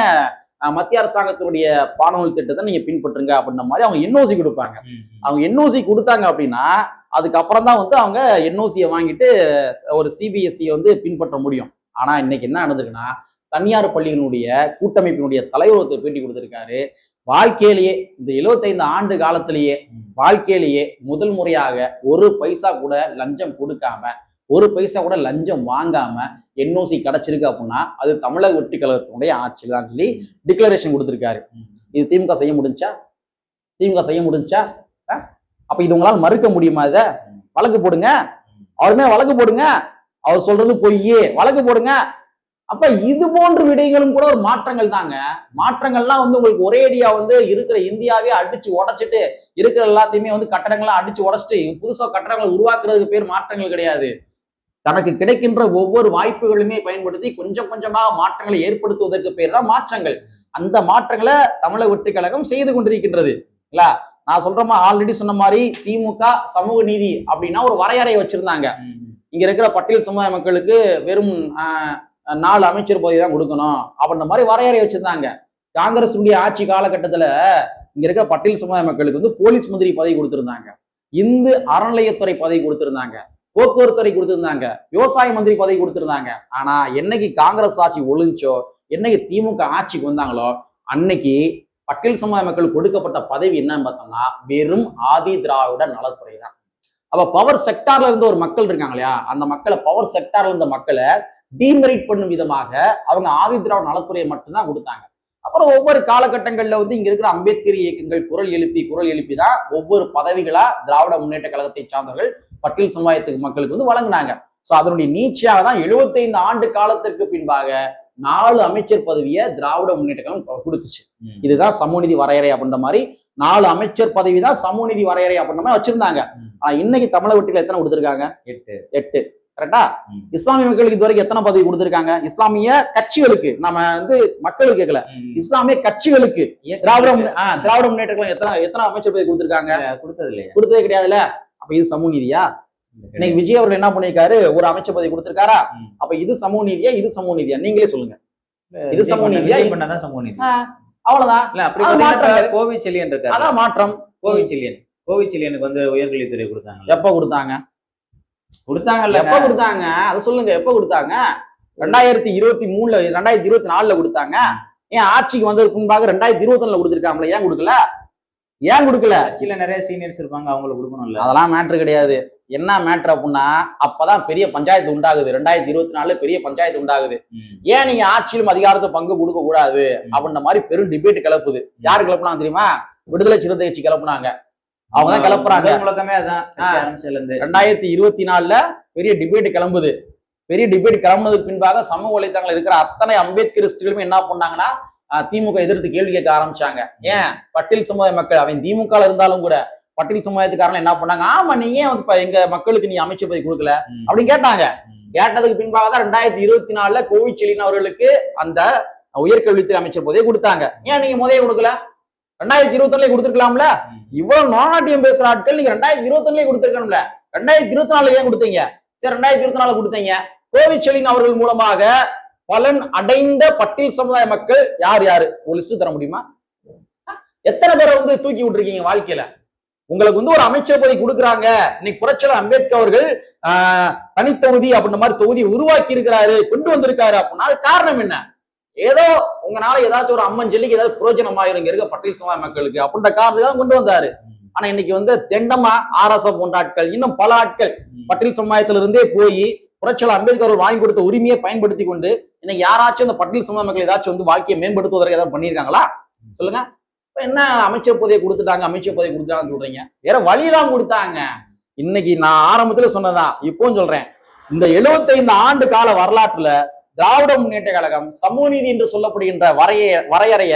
மத்திய அரசாங்கத்தினுடைய பாடநூல் திட்டத்தை நீங்க பின்பற்றுங்க அப்படின்ற மாதிரி அவங்க என்ஓசி கொடுப்பாங்க. அவங்க என்ஓசி கொடுத்தாங்க அப்படின்னா அதுக்கப்புறம் தான் வந்து அவங்க என்ஓசியை வாங்கிட்டு ஒரு சிபிஎஸ்சியை வந்து பின்பற்ற முடியும். ஆனா இன்னைக்கு என்ன நடந்திருக்குன்னா தனியார் பள்ளிகளுடைய கூட்டமைப்பினுடைய தலைவர் ஒருத்தர் பேட்டி கொடுத்திருக்காரு. வாழ்க்கையிலேயே இந்த 75 ஆண்டு காலத்திலேயே வாழ்க்கையிலேயே முதல் முறையாக ஒரு பைசா கூட லஞ்சம் கொடுக்காம ஒரு பைசா கூட லஞ்சம் வாங்காம என்ஓசி கிடைச்சிருக்கு அப்படின்னா அது தமிழக வெற்றி கழகத்தினுடைய ஆட்சியில் தான் சொல்லி டிக்ளரேஷன் கொடுத்திருக்காரு. இது திமுக செய்ய முடிஞ்சா? அப்ப இது உங்களால் மறுக்க முடியுமா? இதை வழக்கு போடுங்க, அவருமே வழக்கு போடுங்க, அவர் சொல்றது பொய்யே வழக்கு போடுங்க. அப்ப இது போன்ற விடயங்களும் கூட ஒரு மாற்றங்கள் தாங்க. மாற்றங்கள்லாம் வந்து உங்களுக்கு ஒரேடியா வந்து இருக்கிற இந்தியாவே அடிச்சு உடைச்சிட்டு இருக்கிற எல்லாத்தையுமே வந்து கட்டடங்கள்லாம் அடிச்சு உடைச்சிட்டு புதுசா கட்டடங்களை உருவாக்குறதுக்கு பேர் மாற்றங்கள் கிடையாது. தனக்கு கிடைக்கின்ற ஒவ்வொரு வாய்ப்புகளுமே பயன்படுத்தி கொஞ்சம் கொஞ்சமாக மாற்றங்களை ஏற்படுத்துவதற்கு பேர் தான் மாற்றங்கள். அந்த மாற்றங்களை தமிழக வெற்றி கழகம் செய்து கொண்டிருக்கின்றது. இல்ல நான் சொல்றமா ஆல்ரெடி சொன்ன மாதிரி திமுக சமூக நீதி அப்படின்னா ஒரு வரையறையை வச்சிருந்தாங்க. இங்க இருக்கிற பட்டியல் சமுதாய மக்களுக்கு வெறும் 4 அமைச்சர் பதவி தான் கொடுக்கணும் அப்படின்ற மாதிரி வரையறை வச்சிருந்தாங்க. காங்கிரஸுடைய ஆட்சி காலகட்டத்துல இங்க இருக்கிற பட்டியல் சமுதாய மக்களுக்கு வந்து போலீஸ் மந்திரி பதவி கொடுத்திருந்தாங்க, இந்து அறநிலையத்துறை பதவி கொடுத்திருந்தாங்க, போக்குவரத்து துறை கொடுத்திருந்தாங்க, விவசாய மந்திரி பதவி கொடுத்திருந்தாங்க. ஆனா என்னைக்கு காங்கிரஸ் ஆட்சி ஒழிஞ்சோ, என்னைக்கு திமுக ஆட்சிக்கு வந்தாங்களோ, அன்னைக்கு பட்டியல் சமுதாய மக்களுக்கு கொடுக்கப்பட்ட பதவி என்னன்னு பார்த்தோம்னா வெறும் ஆதி திராவிட நலத்துறை தான். அப்ப பவர் செக்டார்ல இருந்த ஒரு மக்கள் இருக்காங்க இல்லையா, அந்த மக்களை பவர் செக்டார்ல இருந்த மக்களை டீமெரிட் பண்ணும் விதமாக அவங்க ஆதி திராவிட நலத்துறையை மட்டும்தான் கொடுத்தாங்க. அப்புறம் ஒவ்வொரு காலகட்டங்கள்ல வந்து இங்க இருக்கிற அம்பேத்கர் இயக்கங்கள் குரல் எழுப்பி தான் ஒவ்வொரு பதவிகளா திராவிட முன்னேற்ற கழகத்தை சார்ந்தவர்கள் பட்டியல் சமுதாயத்துக்கு மக்களுக்கு வந்து வழங்கினாங்க. சோ அதனுடைய நீட்சியாக தான் 75 ஆண்டு காலத்திற்கு பின்பாக 4 அமைச்சர் பதவியை திராவிட முன்னேற்ற கழகம் கொடுத்துச்சு. இதுதான் சமூக நீதி வரையறை அப்படின்ற மாதிரி 4 அமைச்சர் பதவி தான் சமூக நீதி வரையறை அப்படின்ற மாதிரி வச்சிருந்தாங்க. ஆனா இன்னைக்கு தமிழக வெற்றிகள் எத்தனை கொடுத்திருக்காங்க? 8. கரெக்டா? இஸ்லாமிய மக்களுக்கு இது வரைக்கும் எத்தனை பதவி கொடுத்திருக்காங்க? இஸ்லாமிய கட்சிகளுக்கு, நம்ம வந்து மக்களுக்கு கேட்கல, இஸ்லாமிய கட்சிகளுக்கு திராவிட முன்னேற்ற கழகம் எத்தனை அமைச்சர் பதவி கொடுத்திருக்காங்க? கொடுத்ததே கிடையாதுல்ல. அப்ப இது சமூக நீதியா? இன்னைக்கு விஜய் அவர்கள் என்ன பண்ணிருக்காரு, ஒரு அமைச்சர் பதவி கொடுத்திருக்காரா? அப்ப இது சமூக நீதியா, இது சமூக நீதியா? நீங்களே சொல்லுங்க. இது சமூக நீதியா? பண்ணாதான் சமூக நீதி. அவ்வளவுதான். இல்ல அப்படி கோவிச்செழியன் இருக்காரு, அதான் மாற்றம். கோவிச்செழியனுக்கு வந்து உயர்கல்வித்துறை கொடுத்தாங்க. எப்ப கொடுத்தாங்க? எப்ப கொடுத்தாங்க? அதை சொல்லுங்க. எப்ப கொடுத்தாங்க? 2023 2024 கொடுத்தாங்க. ஏன் ஆட்சிக்கு வந்ததுக்கு முன்பாக 2021 கொடுத்திருக்காங்களா? ஏன் கொடுக்கல? கட்சியில நிறைய சீனியர்ஸ் இருப்பாங்க, அவங்களுக்கு கொடுக்கணும்ல. அதெல்லாம் மேட்ரு கிடையாது. என்ன மேட்ரு அப்படின்னா, அப்பதான் பெரிய பஞ்சாயத்து உண்டாகுது. 2024 பெரிய பஞ்சாயத்து உண்டாகுது. ஏன் நீங்க ஆட்சியிலும் அதிகாரத்தை பங்கு கொடுக்க கூடாது அப்படின்ற மாதிரி பெரும் டிபேட் கிளப்புது. யாரு கிளப்புனாங்க தெரியுமா? விடுதலை சிறுத்தை கட்சி கிளப்புனாங்க. அவங்கதான் கிளப்புறாங்க. 2024 பெரிய டிபேட் கிளம்புது. பெரிய டிபேட் கிளம்புனதுக்கு பின்பாக சமூக வலைத்தளங்கள் இருக்கிற அத்தனை அம்பேத்கரிஸ்டுகளுமே என்ன பண்ணாங்கன்னா திமுக எதிர்த்து கேள்வி கேட்க ஆரம்பிச்சாங்க. ஏன் பட்டியல் சமுதாய மக்கள், அவன் திமுக இருந்தாலும் கூட பட்டியல் சமுதாயத்துக்காரங்க என்ன பண்ணாங்க, ஆமா நீ ஏன் இப்ப எங்க மக்களுக்கு நீ அமைச்சர் பதவி கொடுக்கல அப்படின்னு கேட்டாங்க. கேட்டதுக்கு பின்பாக தான் 2024 கோவிச்செழியன் அவர்களுக்கு அந்த உயர்கல்வித்துறை அமைச்சர் பதவியை கொடுத்தாங்க. ஏன் நீங்க முதல்ல கொடுக்கல? 2021 கொடுத்துருக்கலாம்ல. இவ்வளவு நோனாட்டியம் பேசுற ஆட்கள் நீங்க 2021 கொடுத்துருக்கணும்ல. 2024 ஏன் கொடுத்தீங்க? சரி 2024 கொடுத்தீங்க. கோவிச்செழியன் அவர்கள் மூலமாக பலன் அடைந்த பட்டியல் சமுதாய மக்கள் யார் யாரு ஒரு லிஸ்ட் தர முடியுமா? எத்தனை பேரை வந்து தூக்கி விட்டுருக்கீங்க வாழ்க்கையில? உங்களுக்கு வந்து ஒரு அமைச்சர் பதவி கொடுக்குறாங்க. இன்னைக்கு புரட்சியாளர் அம்பேத்கர் அவர்கள் தனித்தொகுதி அப்படின்ற மாதிரி தொகுதியை உருவாக்கி இருக்கிறாரு, கொண்டு வந்திருக்காரு அப்படின்னா அது காரணம் என்ன? ஏதோ உங்களால ஏதாச்சும் ஒரு அம்மன் ஜல்லிக்கு ஏதாவது புரோஜனமாயிரும் இருக்க பட்டியல் சமுதாய மக்களுக்கு அப்படின்ற காரணத்துக்கு கொண்டு வந்தாரு. ஆனா இன்னைக்கு வந்து தெண்டமா ஆர்எஸ்எஸ் போன்ற ஆட்கள், இன்னும் பல ஆட்கள் பட்டியல் சமுதாயத்திலிருந்தே போய் புரட்சியாளர் அம்பேத்கர் வாங்கி கொடுத்த உரிமையை பயன்படுத்தி கொண்டு இன்னைக்கு யாராச்சும் அந்த பட்டியல் சமுதாய மக்கள் ஏதாச்சும் வந்து வாழ்க்கையை மேம்படுத்துவதற்கு ஏதாவது பண்ணியிருக்காங்களா? சொல்லுங்க. இப்ப என்ன அமைச்சர் பதவியை கொடுத்துட்டாங்க, அமைச்சர் பதவி கொடுத்தாங்கன்னு சொல்றீங்க? வேற வழியெல்லாம் கொடுத்தாங்க. இன்னைக்கு நான் ஆரம்பத்துல சொன்னதான் இப்பவும் சொல்றேன். இந்த 75 ஆண்டு கால வரலாற்றுல திராவிட முன்னேற்ற கழகம் சமூக நீதி என்று சொல்லப்படுகின்ற வரையறைய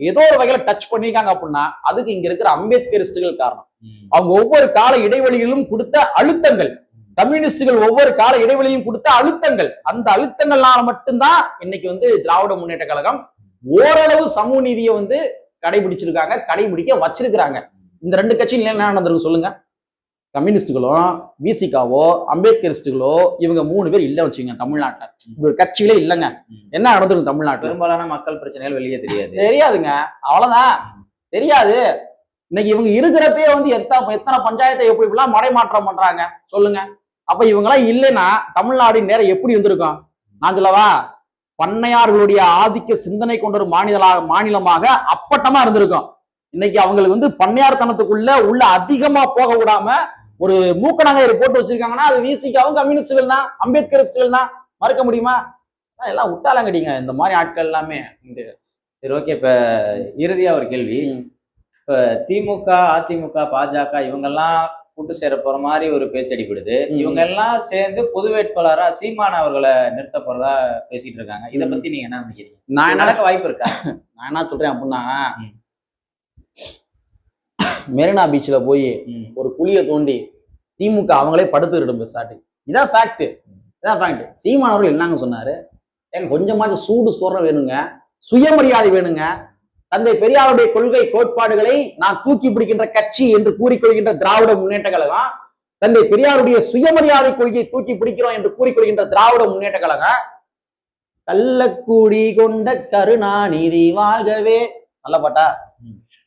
ஏதோ ஒரு வகையில டச் பண்ணிருக்காங்க அப்படின்னா அதுக்கு இங்க இருக்கிற அம்பேத்கரிஸ்டுகள் காரணம். அவங்க ஒவ்வொரு கால இடைவெளியிலும் கொடுத்த அழுத்தங்கள், கம்யூனிஸ்டுகள் ஒவ்வொரு கால இடைவெளியும் கொடுத்த அழுத்தங்கள், அந்த அழுத்தங்கள்னால மட்டும்தான் இன்னைக்கு வந்து திராவிட முன்னேற்ற கழகம் ஓரளவு சமூக நீதியை வந்து கடைபிடிச்சிருக்காங்க, கடைபிடிக்க வச்சிருக்கிறாங்க. இந்த 2 கட்சியில் என்ன நடந்திருக்கு சொல்லுங்க? கம்யூனிஸ்டுகளும் விசிகாவோ அம்பேத்கரிஸ்டுகளோ இவங்க 3 பேர் இல்ல வச்சுங்க தமிழ்நாட்டுல. கட்சிகளே இல்லைங்க. என்ன நடந்திருக்கு தமிழ்நாட்டுல? பெரும்பாலான மக்கள் பிரச்சனைகள் வெளியே தெரியாதுங்க. அவ்வளவுதான் தெரியாது. இன்னைக்கு இவங்க இருக்கிறப்பே வந்து எத்தனை பஞ்சாயத்தை எப்படி இப்படிலாம் மடைமாற்றம் பண்றாங்க சொல்லுங்க. அப்ப இவங்க எல்லாம் இல்லைன்னா தமிழ்நாடு நேரம் எப்படி இருந்திருக்கும்? நான் சொல்லவா, பண்ணையார்களுடைய ஆதிக்க சிந்தனை கொண்ட ஒரு மாநிலமாக அப்பட்டமா இருந்திருக்கும். இன்னைக்கு அவங்களுக்கு வந்து பண்ணையார்த்தனத்துக்குள்ள உள்ள அதிகமா போக விடாம ஒரு மூக்கணாங்கயிறு போட்டு வச்சிருக்காங்கன்னா அது விசிகாவும் கம்யூனிஸ்டுகள் தான், அம்பேத்கரிஸ்டுகள் தான். மறுக்க முடியுமா? எல்லாம் விட்டாலங்கடிங்க இந்த மாதிரி ஆட்கள் எல்லாமே. சரி, ஓகே. இப்ப இறுதியா ஒரு கேள்வி. இப்ப திமுக, அதிமுக, பாஜக இவங்கெல்லாம் கூட்டு சேர போற மாதிரி ஒரு பேச்சு அடிப்படுது. இவங்க எல்லாம் சேர்ந்து பொது வேட்பாளரா சீமான் அவர்களை நிறுத்த போறதா பேசிட்டு இருக்காங்க. இதை பத்தி நீங்க என்ன நினைக்கிறீங்க? நான் நடக்க வாய்ப்பு இருக்கா? நான் என்ன சொல்றேன் அப்படின்னா, மெரினா பீச்ல போய் ஒரு குழியை தோண்டி திமுக அவங்களே படுத்துக்கிட்டு பேசாட்டு. இதான் ஃபேக்ட். சீமான் அவர்கள் என்னங்க சொன்னாரு? எங்க கொஞ்சமாச்சும் சூடு சொரணம் வேணுங்க, சுயமரியாதை வேணுங்க. தந்தை பெரியாருடைய கொள்கை கோட்பாடுகளை நான் தூக்கி பிடிக்கின்ற கட்சி என்று கூறிக்கொள்கின்ற திராவிட முன்னேற்ற கழகம் தந்தை பெரியாருடைய சுயமரியாதை கொள்கையை தூக்கி பிடிக்கிறோம் என்று கூறிக்கொள்கின்ற திராவிட முன்னேற்ற கழகம் கள்ளக்கூடி கொண்ட கருணாநிதி வாழ்கவே. நல்ல பாட்டா,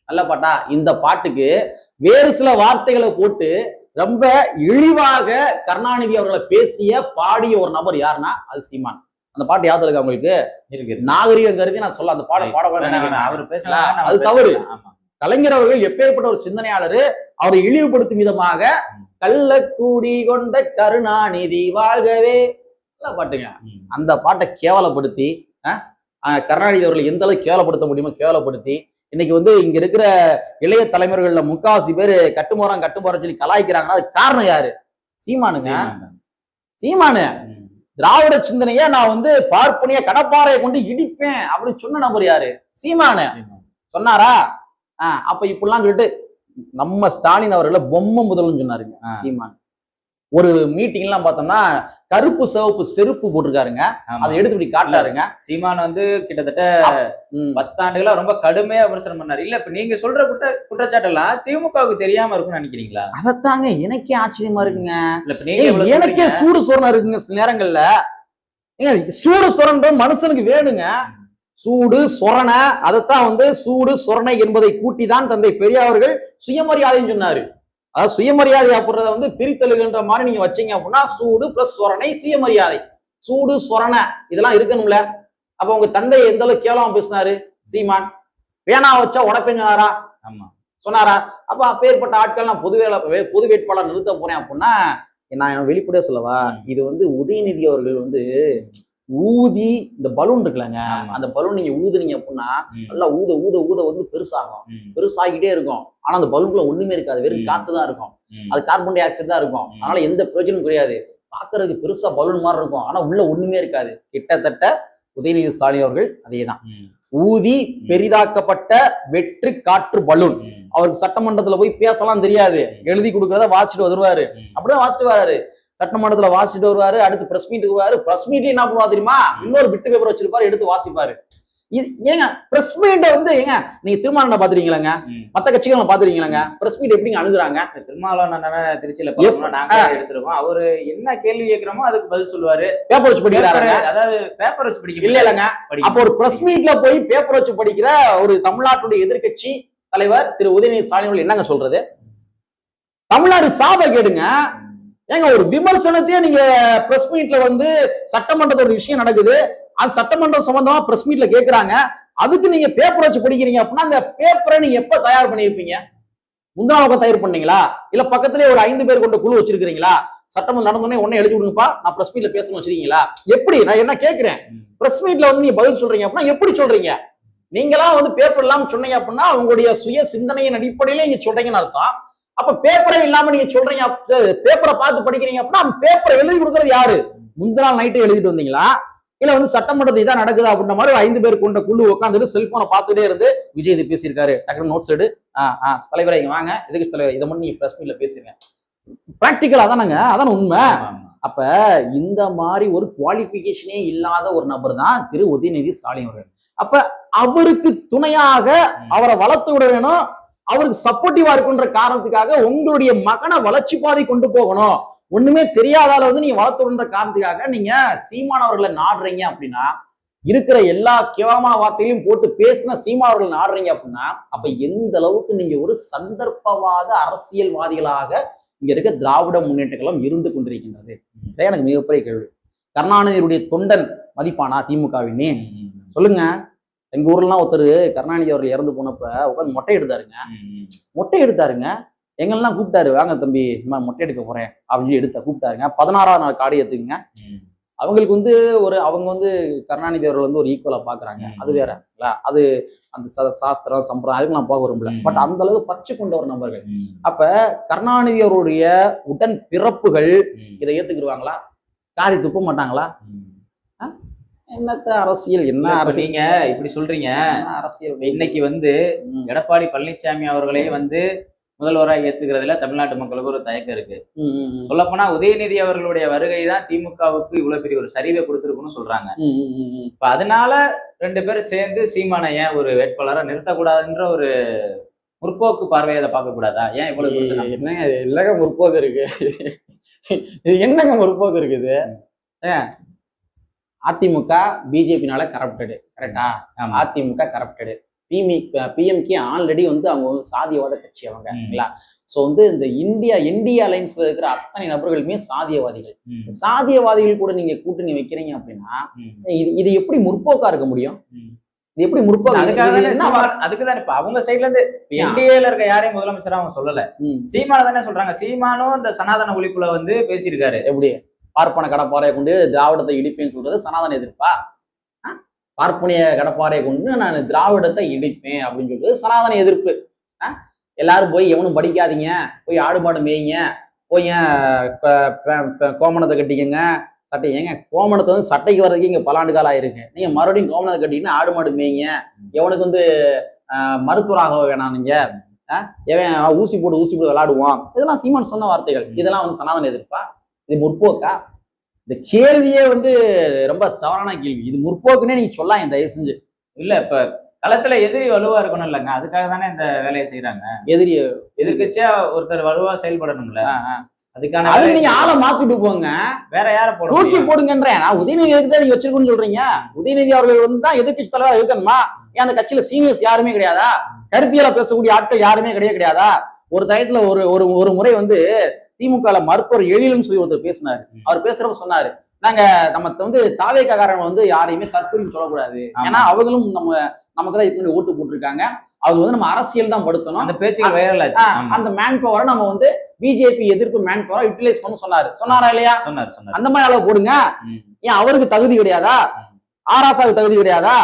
நல்ல பாட்டா. இந்த பாட்டுக்கு வேறு சில வார்த்தைகளை போட்டு ரொம்ப இழிவாக கருணாநிதி அவர்களை பேசிய பாடிய ஒரு நபர் யாருன்னா அது சீமான். அந்த பாட்டு யாவது இருக்கா உங்களுக்கு? நாகரிகம் கருதி நான் சொல்ல அந்த அவர் பேசலாம், அது தவறு. கலைஞர் அவர்கள் எப்பேற்பட்ட ஒரு சிந்தனையாளர், அவரை இழிவுபடுத்தும் விதமாக கள்ளக்கூடி கொண்ட கருணாநிதி வாழ்கவே பாட்டுங்க. அந்த பாட்டை கேவலப்படுத்தி கருணாநிதி அவர்களை எந்த அளவுக்கு கேவலப்படுத்த முடியுமோ கேவலப்படுத்தி இன்னைக்கு வந்து இங்க இருக்கிற இளைய தலைமுறைகள்ல முக்காவாசி பேரு கட்டுமோரம் சொல்லி கலாய்க்கிறாங்கன்னா அது காரணம் யாரு? சீமானுங்க. சீமானு திராவிட சிந்தனைய நான் வந்து பார்ப்பனிய கடப்பாறையை கொண்டு இடிப்பேன் அப்படின்னு சொன்ன நபர் யாரு? சீமானு சொன்னாரா? அப்ப இப்படிலாம் சொல்லிட்டு நம்ம ஸ்டாலின் அவர்களை பொம்மை முதல்னு சொன்னாருங்க சீமான். ஒரு மீட்டிங் எல்லாம் பார்த்தோம்னா கருப்பு சிவப்பு செருப்பு போட்டிருக்காருங்க, அதை எடுத்து இப்படி காட்டாருங்க. சீமான் வந்து கிட்டத்தட்ட 10 ஆண்டுகளா ரொம்ப கடுமையா விமர்சனம் பண்ணாரு. இல்ல இப்ப நீங்க சொல்ற குற்றச்சாட்டெல்லாம் திமுகவுக்கு தெரியாம இருக்கும்னு நினைக்கிறீங்களா? அதத்தாங்க எனக்கே ஆச்சரியமா இருக்குங்க. எனக்கே சூடு சொரணை இருக்குங்க சில நேரங்கள்ல. சூடு சொரணை மனுஷனுக்கு வேணுங்க. சூடு சொரணை, அதைத்தான் வந்து சூடு சொரணை என்பதை கூட்டிதான் தந்தை பெரியார்கள் சுயமரியாதைன்னு சொன்னாரு. அதாவது சுயமரியாதை அப்படின்றத வந்து பிரித்தெழுகின்ற மாதிரி நீங்க வச்சீங்க அப்படின்னா சூடு பிளஸ் சொரணை சுயமரியாதை. சூடு சொரணை இதெல்லாம் இருக்கணும்ல. அப்ப உங்க தந்தை எந்த அளவுக்கு கேவலமா பேசினாரு சீமான்? வேணா வச்சா உடப்பேன்னு சொன்னாரா? ஆமா சொன்னாரா? அப்ப அப்பேற்பட்ட ஆட்கள் நான் பொது வேட்பாளர் நிறுத்த போறேன் அப்படின்னா நான் வெளிப்படையா சொல்லவா, இது வந்து உதயநிதி அவர்கள் வந்து ஊதி இந்த பலூன் இருக்குல்லங்க, அந்த பலூன் நீங்க ஊதுனீங்க அப்படின்னா நல்லா ஊத ஊத ஊத வந்து பெருசாகும், பெருசாகிட்டே இருக்கும். ஆனா அந்த பலூன்ல ஒண்ணுமே இருக்காது, வெறும் காத்துதான் இருக்கும், அது கார்பன் டை ஆக்சைடு தான் இருக்கும். அதனால எந்த பிரயோஜனமும் கிடையாது. பாக்குறதுக்கு பெருசா பலூன் மாதிரி இருக்கும், ஆனா உள்ள ஒண்ணுமே இருக்காது. கிட்டத்தட்ட உதயநிதி ஸ்டாலின் அவர்கள் அதேதான். ஊதி பெரிதாக்கப்பட்ட வெற்று காற்று பலூன். அவருக்கு சட்டமன்றத்துல போய் பேசலாம் தெரியாது, எழுதி கொடுக்கறத வாசிச்சுட்டு வருவாரு. அப்படிதான் வாசிட்டு வராரு. சட்டமன்றத்துல வாசிட்டு வருவாரு. அடுத்து பிரஸ் மீட்டுக்கு வருவாரு. பிரஸ் மீட்ல என்ன பண்ணுவா தெரியுமா? இன்னொரு பிட்டு பேப்பர் வச்சிருப்பாரு, எடுத்து வாசிப்பாரு. இது ஏங்க பிரஸ் மீட்டை வந்து ஏங்க நீங்க திருமாவளவனை பாத்துறீங்களாங்க, மத்த கட்சிகளை பாத்துறீங்களாங்க, பிரஸ் மீட் எப்படிங்க அணுகுறாங்க? திருமாவளவன் திருச்சியில நாங்க எடுத்துருவோம். அவரு என்ன கேள்வி கேட்கிறோமோ அதுக்கு பதில் சொல்லுவாரு. பேப்பர் வச்சு படிக்கிறாரு, அதாவது பேப்பர் வச்சு படிக்க இல்ல இல்லங்க. அப்ப ஒரு பிரஸ் மீட்ல போய் பேப்பர் வச்சு படிக்கிற ஒரு தமிழ்நாட்டுடைய எதிர்கட்சி தலைவர் திரு உதயநிதி ஸ்டாலின் என்னங்க சொல்றது? தமிழ்நாடு சாப கேடுங்க. ஏங்க ஒரு விமர்சனத்தையே நீங்க பிரஸ் மீட்ல வந்து சட்டமன்றத்தோட விஷயம் நடக்குது, அந்த சட்டமன்றம் சம்பந்தமா பிரஸ் மீட்ல கேட்கிறாங்க, அதுக்கு நீங்க பேப்பர் வச்சு படிக்கிறீங்க அப்படின்னா அந்த பேப்பரை நீங்க எப்ப தயார் பண்ணிருப்பீங்க? முந்தான தயார் பண்ணீங்களா? இல்ல பக்கத்திலே ஒரு 5 பேர் கொண்ட குழு வச்சிருக்கீங்களா? சட்டமன்றம் நடந்தோடனே உடனே எழுதி விடுங்கப்பா நான் பிரஸ் மீட்ல பேசணும் வச்சிருக்கீங்களா? எப்படி? நான் என்ன கேட்கிறேன், பிரஸ் மீட்ல வந்து நீங்க பதில் சொல்றீங்க அப்படின்னா எப்படி சொல்றீங்க? நீங்களாம் வந்து பேப்பர் இல்லாம சொன்னீங்க அப்படின்னா உங்களுடைய சுய சிந்தனையின் அடிப்படையில நீங்க சொல்றீங்கன்னு அர்த்தம். அப்ப பேப்பரே இல்லாம நீங்க சொல்றீங்க, பேப்பரை பார்த்து படிக்கிறீங்க அப்படின்னா பேப்பரை எழுதி கொடுக்கறது யாரு? முந்தின நாள் நைட்டு எழுதிட்டு வந்தீங்களா? இல்ல வந்து சட்டமன்றத்தில் இதான் நடக்குது அப்படின்ற மாதிரி 5 பேர் கொண்ட குழு உட்காந்துட்டு செல்போனை பார்த்துட்டே இருந்து விஜய் இது பேசியிருக்காரு, டக்குனு நோட்ஸ் எடு, தலைவரை இங்க வாங்க, எதுக்கு தலைவர் இதை மட்டும் நீங்க பிரஸ் மீட்ல பேசுங்க. பிராக்டிக்கலா தானங்க, அதான உண்மை. அப்ப இந்த மாதிரி ஒரு குவாலிபிகேஷனே இல்லாத ஒரு நபர் தான் திரு உதயநிதி ஸ்டாலின் அவர்கள். அப்ப அவருக்கு துணையாக அவரை வளர்த்து விட வேணும், அவருக்கு சப்போர்ட்டிவா இருக்குன்ற காரணத்துக்காக உங்களுடைய மகனை வளர்ச்சி பாதை கொண்டு போகணும், ஒண்ணுமே தெரியாதால வந்து நீங்க வளர்த்துடுன்ற காரணத்துக்காக நீங்க சீமான் அவர்களை நாடுறீங்க அப்படின்னா, இருக்கிற எல்லா கேவலமான வார்த்தைகளையும் போட்டு பேசின சீமான் அவர்கள் நாடுறீங்க அப்படின்னா, அப்ப எந்த அளவுக்கு நீங்க ஒரு சந்தர்ப்பவாத அரசியல்வாதிகளாக இங்க இருக்க திராவிட முன்னேற்ற கழகம் இருந்து கொண்டிருக்கின்றது? எனக்கு மிகப்பெரிய கேள்வி. கருணாநிதியுடைய தொண்டன் மதிப்பானா திமுகவினே? சொல்லுங்க. எங்க ஊர்லாம் ஒருத்தர் கருணாநிதி அவர்கள் இறந்து போனப்ப உட்காந்து மொட்டை எடுத்தாருங்க. எங்கெல்லாம் கூப்பிட்டாரு, வாங்க தம்பி மொட்டை எடுக்க போறேன் அப்படின்னு கூப்பிட்டாருங்க. 16ஆம் நாள் காடி ஏத்துக்குங்க. அவங்களுக்கு வந்து அவங்க வந்து கருணாநிதி அவர்கள் வந்து ஒரு ஈக்குவலா பாக்குறாங்க, அது வேற இல்ல, அது அந்த சாஸ்திரம் சம்பிரதாயம் அதுக்கு நான் பார்க்க விரும்பல. பட் அந்த அளவுக்கு பற்று கொண்ட ஒரு நபர்கள். அப்ப கருணாநிதி அவருடைய உடன் பிறப்புகள் இதை ஏத்துக்கிடுவாங்களா? காரி துப்ப மாட்டாங்களா? என்னத்த அரசியல்? என்ன அரசியல் நீங்க இப்படி சொல்றீங்க? அரசியல் இன்னைக்கு வந்து எடப்பாடி பழனிசாமி அவர்களே வந்து முதல்வராக ஏத்துக்கிறதுல தமிழ்நாட்டு மக்களுக்கு ஒரு தயக்கம் இருக்கு. சொல்லப்போனா உதயநிதி அவர்களுடைய வருகை தான் திமுகவுக்கு இவ்வளவு பெரிய ஒரு சரிவை கொடுத்திருக்குன்னு சொல்றாங்க. இப்ப அதனால 2 பேரும் சேர்ந்து சீமானை ஏன் ஒரு வேட்பாளரை நிறுத்தக்கூடாதுன்ற ஒரு முற்போக்கு பார்வையை அதை பார்க்க கூடாதா? ஏன் இவ்வளவு விமர்சனம்? என்னங்க இது இல்லங்க முற்போக்கு இருக்கு. இது என்னங்க முற்போக்கு இருக்குது? அதிமுக பிஜேபினால கரப்டடு, கரெக்டா? ஆமா. அதிமுக கரப்டடு, பிஎம்கே ஆல்ரெடி வந்து அவங்க வந்து சாதியவாத கட்சி அவங்க. சோ வந்து இந்த என்டிஏ அலைன்ஸ்ல இருக்கிற அத்தனை நபர்களுமே சாதியவாதிகள். சாதியவாதிகள் கூட நீங்க கூட்டணி வைக்கிறீங்க அப்படின்னா இது எப்படி முற்போக்கா இருக்க முடியும்? இது எப்படி முற்போக்கு? அதுக்குதான் இப்ப அவங்க சைட்ல இருந்து என்டிஏல இருக்க யாரையும் முதலமைச்சரா அவங்க சொல்லல, சீமான தானே சொல்றாங்க. சீமானும் இந்த சனாதன ஒழிப்புல வந்து பேசியிருக்காரு. எப்படி பார்ப்பன கடப்பாறையை கொண்டு திராவிடத்தை இடிப்பேன்னு சொல்றது சனாதன எதிர்ப்பா? பார்ப்பனிய கடப்பாறையை கொண்டு நான் திராவிடத்தை இடிப்பேன் அப்படின்னு சொல்றது சனாதன எதிர்ப்பு. எல்லாரும் போய் எவனும் படிக்காதீங்க, போய் ஆடு மாடு மேய்ங்க, போய் கோமணத்தை கட்டிக்கங்க, சட்டை. ஏங்க கோமணத்தை வந்து சட்டைக்கு வர்றதுக்கு இங்க பல ஆண்டு காலம் ஆயிருக்கு. நீங்க மறுபடியும் கோமணத்தை கட்டிக்கின்னு ஆடு மாடு மேய்ங்க, எவனுக்கு வந்து மருத்துவராக வேணாம், நீங்க எவன் ஊசி போட்டு விளையாடுவான். இதெல்லாம் சீமான் சொன்ன வார்த்தைகள். இதெல்லாம் வந்து சனாதன எதிர்ப்பா? இது முற்போக்கா? இந்த கேள்வியே வந்து ரொம்ப தவறான கேள்வி. இது முற்போக்குன்னே நீங்க சொல்லலாம் தயவு செஞ்சு. இல்ல இப்ப களத்துல எதிரி வலுவா இருக்கணும் இல்லைங்க, அதுக்காக தானே இந்த வேலையை செய்யறாங்க. எதிர்கட்சியா ஒருத்தர் வலுவா செயல்படணும்ல, அதுக்கான அதுக்கு நீங்க ஆளை மாத்திட்டு போங்க, வேற யார தூக்கி போடுங்கன்றேன். நான் உதயநிதி தான் நீங்க வச்சிருக்கணும்னு சொல்றீங்க. உதயநிதி அவர்கள் வந்து தான் எதிர்கட்சி தலைவரா இருக்கணுமா? ஏன் அந்த கட்சியில சீனியர்ஸ் யாருமே கிடையாதா? கருத்தியலா பேசக்கூடிய ஆட்கள் யாருமே கிடையாதா? ஒரு டயத்துல ஒரு முறை வந்து திமுக மருத்துவர் எழிலும் சொல்லி ஒருத்தர் பேசினாரு. அவர் பேசுறப்ப சொன்னாரு, நாங்க நம்ம வந்து தாவேக்காரன் வந்து யாரையுமே தற்கொலைன்னு சொல்லக்கூடாது, ஏன்னா அவங்களும் நமக்கு தான் இப்படி ஓட்டு போட்டிருக்காங்க, அவங்க வந்து நம்ம அரசியல் தான் படுத்தணும். அந்த பேச்சுகள் வைரல் ஆச்சு. அந்த மேன் பவரை நம்ம வந்து பிஜேபி எதிர்ப்பு மேன் பவரை யூட்டிலைஸ் பண்ண சொன்னாரா இல்லையா? சொன்னார். அந்த மாதிரி அளவு போடுங்க. ஏன் அவருக்கு தகுதி கிடையாதா? ஆராசாவுக்கு தகுதி கிடையாதா?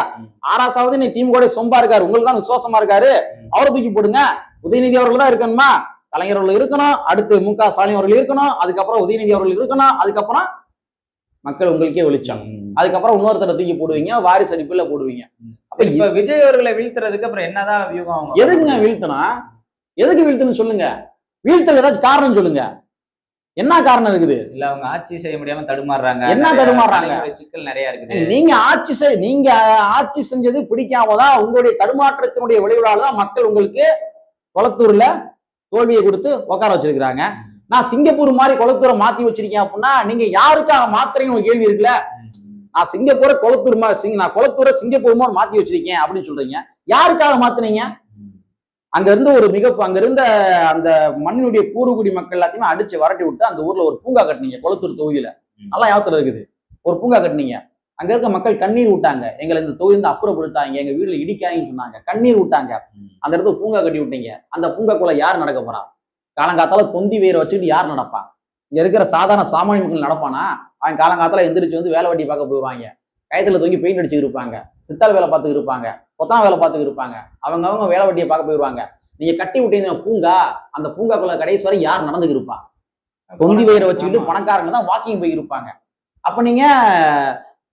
ஆராசாவது நீ திமுக சொம்பா இருக்காரு, உங்களுக்கு தான் விசுவாசமா இருக்காரு, அவரை தூக்கி போடுங்க. உதயநிதி அவர்கள் தான் இருக்கணுமா? கலைஞர் அவர்கள் இருக்கணும், அடுத்து மு.க. ஸ்டாலின் அவர்கள் இருக்கணும், அதுக்கப்புறம் உதயநிதி அவர்கள் இருக்கணும், அதுக்கப்புறம் மக்கள் உங்களுக்கே வெளிச்சம், அதுக்கப்புறம் இன்னொருத்தரை தூக்கி போடுவீங்க, வாரிசு அடிப்புல போடுவீங்க. அப்ப இப்ப விஜய் அவர்களை வீழ்த்துறதுக்கு அப்புறம் என்னதான் வியூகம்? எதுக்குங்க வீழ்த்தனா? எதுக்கு வீழ்த்தணும் சொல்லுங்க. வீழ்த்துறது ஏதாச்சும் காரணம் சொல்லுங்க. என்ன காரணம் இருக்குது? இல்ல அவங்க ஆட்சி செய்ய முடியாம தடுமாறுறாங்க. என்ன தடுமாறுறாங்க? சிக்கல் நிறைய இருக்குது. நீங்க ஆட்சி செஞ்சது பிடிக்காமதான் உங்களுடைய தடுமாற்றத்தினுடைய விளைவுகளால தான் மக்கள் உங்களுக்கு கொளத்தூர்ல தோல்வியை கொடுத்து உட்கார வச்சிருக்கிறாங்க. நான் சிங்கப்பூர் மாதிரி கொளத்தூரை மாத்தி வச்சிருக்கேன் அப்படின்னா நீங்க யாருக்காக மாத்திரீங்க கேள்வி இருக்குல்ல. நான் சிங்கப்பூரை கொளத்தூரை சிங்கப்பூர் மாதிரி மாத்தி வச்சிருக்கேன் அப்படின்னு சொல்றீங்க. யாருக்காக மாத்தினீங்க? அங்க இருந்த அந்த மண்ணினுடைய பூர்வகுடி மக்கள் எல்லாத்தையுமே அடிச்சு வரட்டி விட்டு அந்த ஊர்ல ஒரு பூங்கா கட்டினீங்க. கொளத்தூர் தொகுதியில நல்லா ஞாபகத்துல இருக்குது. ஒரு பூங்கா கட்டினீங்க. அங்க இருக்க மக்கள் கண்ணீர் விட்டாங்க, எங்களை இந்த தொகுதியிலிருந்து அப்புறப்படுத்தாங்க, எங்க வீட்டுல இடிக்காங்கன்னு சொன்னாங்க, கண்ணீர் விட்டாங்க. அந்த இடத்துல பூங்கா கட்டி விட்டீங்க. அந்த பூங்காக்குள்ள யார் நடக்க போறா? காலங்காத்தால தொந்தி வேரை வச்சுக்கிட்டு யார் நடப்பான்? இங்க இருக்கிற சாதாரண சாமானிய மக்கள் நடப்பானா? அவன் காலங்காத்தால எந்திரிச்சு வந்து வேலை வட்டி பார்க்க போயிடுவாங்க, கயத்துல தொங்கி பெயிண்ட் அடிச்சு இருப்பாங்க, சித்தாள் வேலை பார்த்துக்கு இருப்பாங்க, கொத்தான் வேலை பார்த்துக்கு இருப்பாங்க, அவங்க வேலை வட்டியை பார்க்க போயிடுவாங்க. நீங்க கட்டி விட்டீங்க பூங்கா, அந்த பூங்காக்குள்ள கடைசி வரை யார் நடந்துக்கு இருப்பா? தொந்தி வேரை வச்சுக்கிட்டு பணக்காரங்க தான் வாக்கிங் போய் இருப்பாங்க. அப்ப நீங்க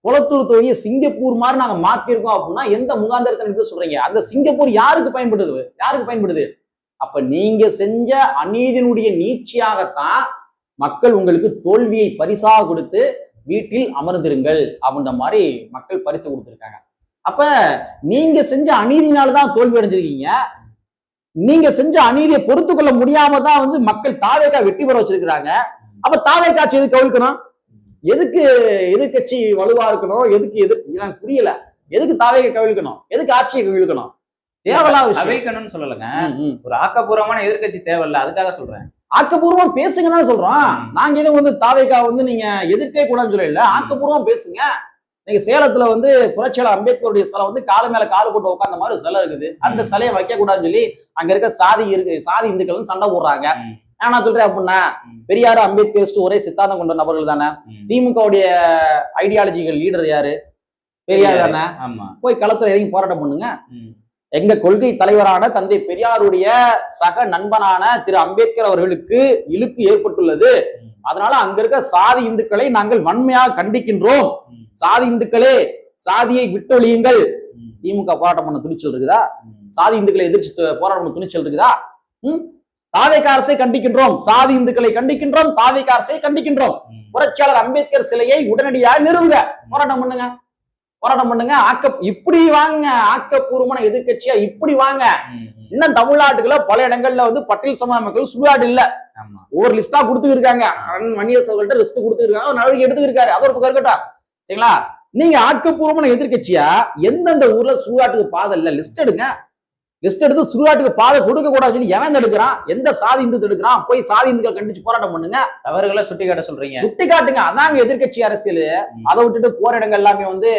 கொளத்தூர் தொகுதியை சிங்கப்பூர் மாதிரி நாங்க மாத்திருக்கோம் அப்படின்னா எந்த முகாந்திரத்தை சொல்றீங்க? அந்த சிங்கப்பூர் யாருக்கு பயன்படுது? அப்ப நீங்க செஞ்ச அநீதியினுடைய நீட்சியாகத்தான் மக்கள் உங்களுக்கு தோல்வியை பரிசாக கொடுத்து வீட்டில் அமர்ந்திருங்கள் அப்படின்ற மாதிரி மக்கள் பரிசு கொடுத்திருக்காங்க. அப்ப நீங்க செஞ்ச அநீதினால்தான் தோல்வி அடைஞ்சிருக்கீங்க. நீங்க செஞ்ச அநீதியை பொறுத்து கொள்ள முடியாம தான் வந்து மக்கள் தாவேக்கா வெற்றி பெற வச்சிருக்கிறாங்க. அப்ப தாவேக்கா ஆட்சி எதுக்கு கவிழ்க்கணும்? எதுக்கு எதிர்கட்சி வலுவா இருக்கணும்? எனக்கு புரியல. எதுக்கு தாவேக்கா கவிழ்க்கணும்? எதுக்கு ஆட்சியை கவிழ்க்கணும்? தேவையில்லாத கவிழ்க்கணும்னு சொல்லலங்க, ஒரு ஆக்கப்பூர்வமான எதிர்கட்சி தேவையில்ல, அதுக்காக சொல்றேன். ஆக்கப்பூர்வமா பேசுங்க தான் சொல்றோம். நாங்க எதுவும் வந்து தாவேக்கா வந்து நீங்க எதிர்க்கே கூடாதுன்னு சொல்லல, ஆக்கப்பூர்வமா பேசுங்க. நீங்க சேலத்துல வந்து புரட்சியாளர் அம்பேத்கருடைய சிலை வந்து காலு மேல காலு போட்டு உட்கார்ந்த மாதிரி சிலை இருக்குது. அந்த சிலையை வைக்க கூடாதுன்னு சொல்லி அங்க இருக்க சாதி இந்துக்கள் சண்டை போடுறாங்க. நான் சொல்றேன் அப்படின்னா பெரியாரு அம்பேத்கர் ஒரே சித்தாந்தம் கொண்ட நபர்கள் தானே. திமுகவுடைய ஐடியாலஜிகள் லீடர் யாரு? பெரியார் தானே. போய் களத்துல இறங்கி போராட்டம் பண்ணுங்க. எங்க கொள்கை தலைவரான தந்தை பெரியாருடைய சக நண்பனான திரு அம்பேத்கர் அவர்களுக்கு இழுக்கு ஏற்பட்டுள்ளது. அதனால அங்க இருக்க சாதி இந்துக்களை நாங்கள் வன்மையாக கண்டிக்கின்றோம். சாதி இந்துக்களே, சாதியை விட்டொழியுங்கள். திமுக போராட்டம் பண்ண துணிச்சல் இருக்குதா? சாதி இந்துக்களை எதிர்த்து போராட்டம் பண்ண துணிச்சல் இருக்குதா? தாவேக்கா அரசை கண்டிக்கின்றோம், சாதி இந்துக்களை கண்டிக்கின்றோம், தாவேக்கா அரசை கண்டிக்கின்றோம். புரட்சியாளர் அம்பேத்கர் சிலையை உடனடியாக நிறுவுங்க, போராட்டம் பண்ணுங்க. போராட்டம் பண்ணுங்க, இப்படி வாங்க, ஆக்கப்பூர்வமான எதிர்கட்சியா இப்படி வாங்க. இன்னும் தமிழ்நாட்டுக்குள்ள பல இடங்கள்ல வந்து பட்டியல் சமுதாய மக்கள் சுடுகாடு இல்ல, ஒரு லிஸ்டா கொடுத்துருக்காங்க. மணியரசு அவர்கள்ட்ட லிஸ்ட் கொடுத்துருக்காங்க, ஒரு நடவடிக்கை எடுத்துருக்காரு. அது ஒரு பக்கம் இருக்கட்டும், சரிங்களா? நீங்க ஆக்கப்பூர்வமான எதிர்கட்சியா எந்தெந்த ஊர்ல சுடுகாட்டுக்கு பாதை இல்ல லிஸ்ட் எடுங்க. லிஸ்ட் எடுத்து சுடுகாட்டுக்கு பாதை கொடுக்க கூடாதுன்னு எவன் எடுக்கிறான், எந்த சாதி இந்து எடுக்கிறான், போய் சாதி இந்துக்கள் கண்டிச்சு போராட்டம் பண்ணுங்க. தவறுகளை சுட்டி காட்ட சொல்றீங்க, சுட்டி காட்டுங்க. அதாங்க எதிர்கட்சி அரசியல். அதை விட்டுட்டு போற இடங்கள் எல்லாமே வந்து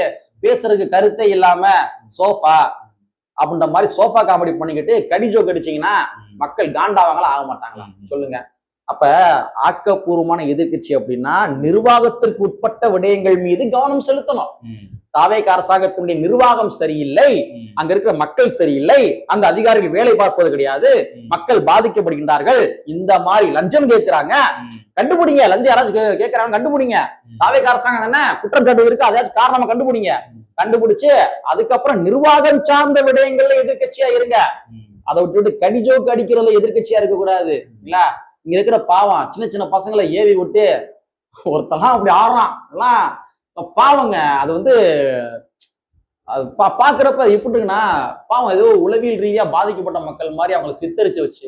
பேசுறதுக்கு கருத்தே இல்லாம சோஃபா அப்படின்ற மாதிரி சோஃபா காமெடி பண்ணிக்கிட்டு கடிஜோ கடிச்சிங்கன்னா மக்கள் காண்டாவாங்களா ஆக மாட்டாங்களா சொல்லுங்க? அப்ப ஆக்கப்பூர்வமான எதிர்கட்சி அப்படின்னா நிர்வாகத்திற்கு உட்பட்ட விடயங்கள் மீது கவனம் செலுத்தணும். தாவேக அரசாங்கத்தினுடைய நிர்வாகம் சரியில்லை, அங்க இருக்கிற மக்கள் சரியில்லை, அந்த அதிகாரிகள் வேலை பார்ப்பது கிடையாது, மக்கள் பாதிக்கப்படுகின்றார்கள், இந்த மாதிரி லஞ்சம் கேட்கிறாங்க, கண்டுபிடிங்க. லஞ்சம் யாராச்சும் கேட்கறாங்க கண்டுபிடிங்க. தாவேக அரசாங்கம் தானே குற்றம் சாட்டுவதற்கு அதாச்சும் காரணமா கண்டுபிடிங்க. கண்டுபிடிச்சு அதுக்கப்புறம் நிர்வாகம் சார்ந்த விடயங்கள்ல எதிர்கட்சியா இருங்க. அதை விட்டுட்டு கடிஜோக்கு அடிக்கிறதுல எதிர்கட்சியா இருக்க கூடாது இல்ல. இங்க இருக்கிற பாவம் சின்ன சின்ன பசங்களை ஏவி விட்டு ஒருத்தெல்லாம் அப்படி ஆடுறான், எல்லாம் பாவங்க. அது வந்து பாக்குறப்ப எப்படி இருக்குன்னா, பாவம் ஏதோ உளவியல் ரீதியா பாதிக்கப்பட்ட மக்கள் மாதிரி அவங்களை சித்தரிச்சு வச்சு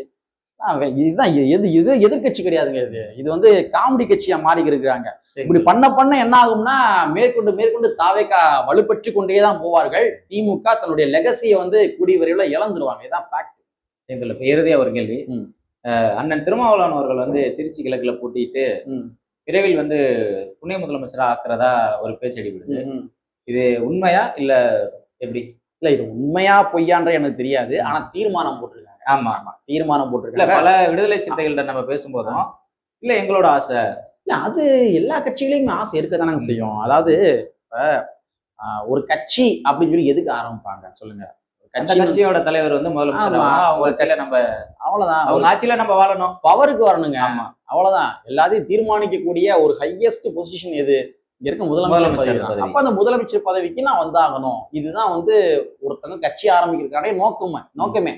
இதுதான் இது எதிர்கட்சி கிடையாதுங்க. இது வந்து காமெடி கட்சியா மாறி இருக்கிறாங்க. இப்படி பண்ண என்ன ஆகும்னா மேற்கொண்டு தாவேகா வலுப்பற்றி கொண்டேதான் போவார்கள். திமுக தன்னுடைய லெகசியை வந்து கூடிய விரைவில் இழந்துருவாங்க. இதுதான் ஃபேக்ட். இறுதியா ஒரு கேள்வி, அண்ணன் திருமாவளவன் அவர்கள் வந்து திருச்சி கிழக்குல போட்டிட்டு விரைவில் வந்து துணை முதலமைச்சரா ஆக்குறதா ஒரு பேச்சு அடிபடுது. இது உண்மையா இல்ல எப்படி? இல்ல இது உண்மையா பொய்யான்ற எனக்கு தெரியாது. ஆனா தீர்மானம் போட்டிருக்காங்க. ஆமா தீர்மானம் போட்டிருக்காங்க. பல விடுதலை சிறுத்தைகள்ட்ட நம்ம பேசும்போதும் இல்ல எங்களோட ஆசை, இல்ல அது எல்லா கட்சிகளையும் ஆசை இருக்கதானங்க செய்யும். அதாவது ஒரு கட்சி அப்படின்னு சொல்லி எதுக்கு ஆரம்பிப்பாங்க சொல்லுங்க? கட்சியோட தலைவர் வந்து முதலமைச்சர், அவங்க கையில நம்ம அவ்வளவுதான், அவங்க ஆட்சியில நம்ம வாழணும், பவருக்கு வரணுங்க. ஆமா அவ்வளவுதான். எல்லாத்தையும் தீர்மானிக்கக்கூடிய ஒரு ஹையஸ்ட் பொசிஷன் எது? இங்க இருக்க முதலமைச்சர் பதவி. அப்ப அந்த முதலமைச்சர் பதவிக்கு நான் வந்தாகணும். இதுதான் வந்து ஒருத்தங்க கட்சி ஆரம்பிக்கிறதுக்கான நோக்கமே.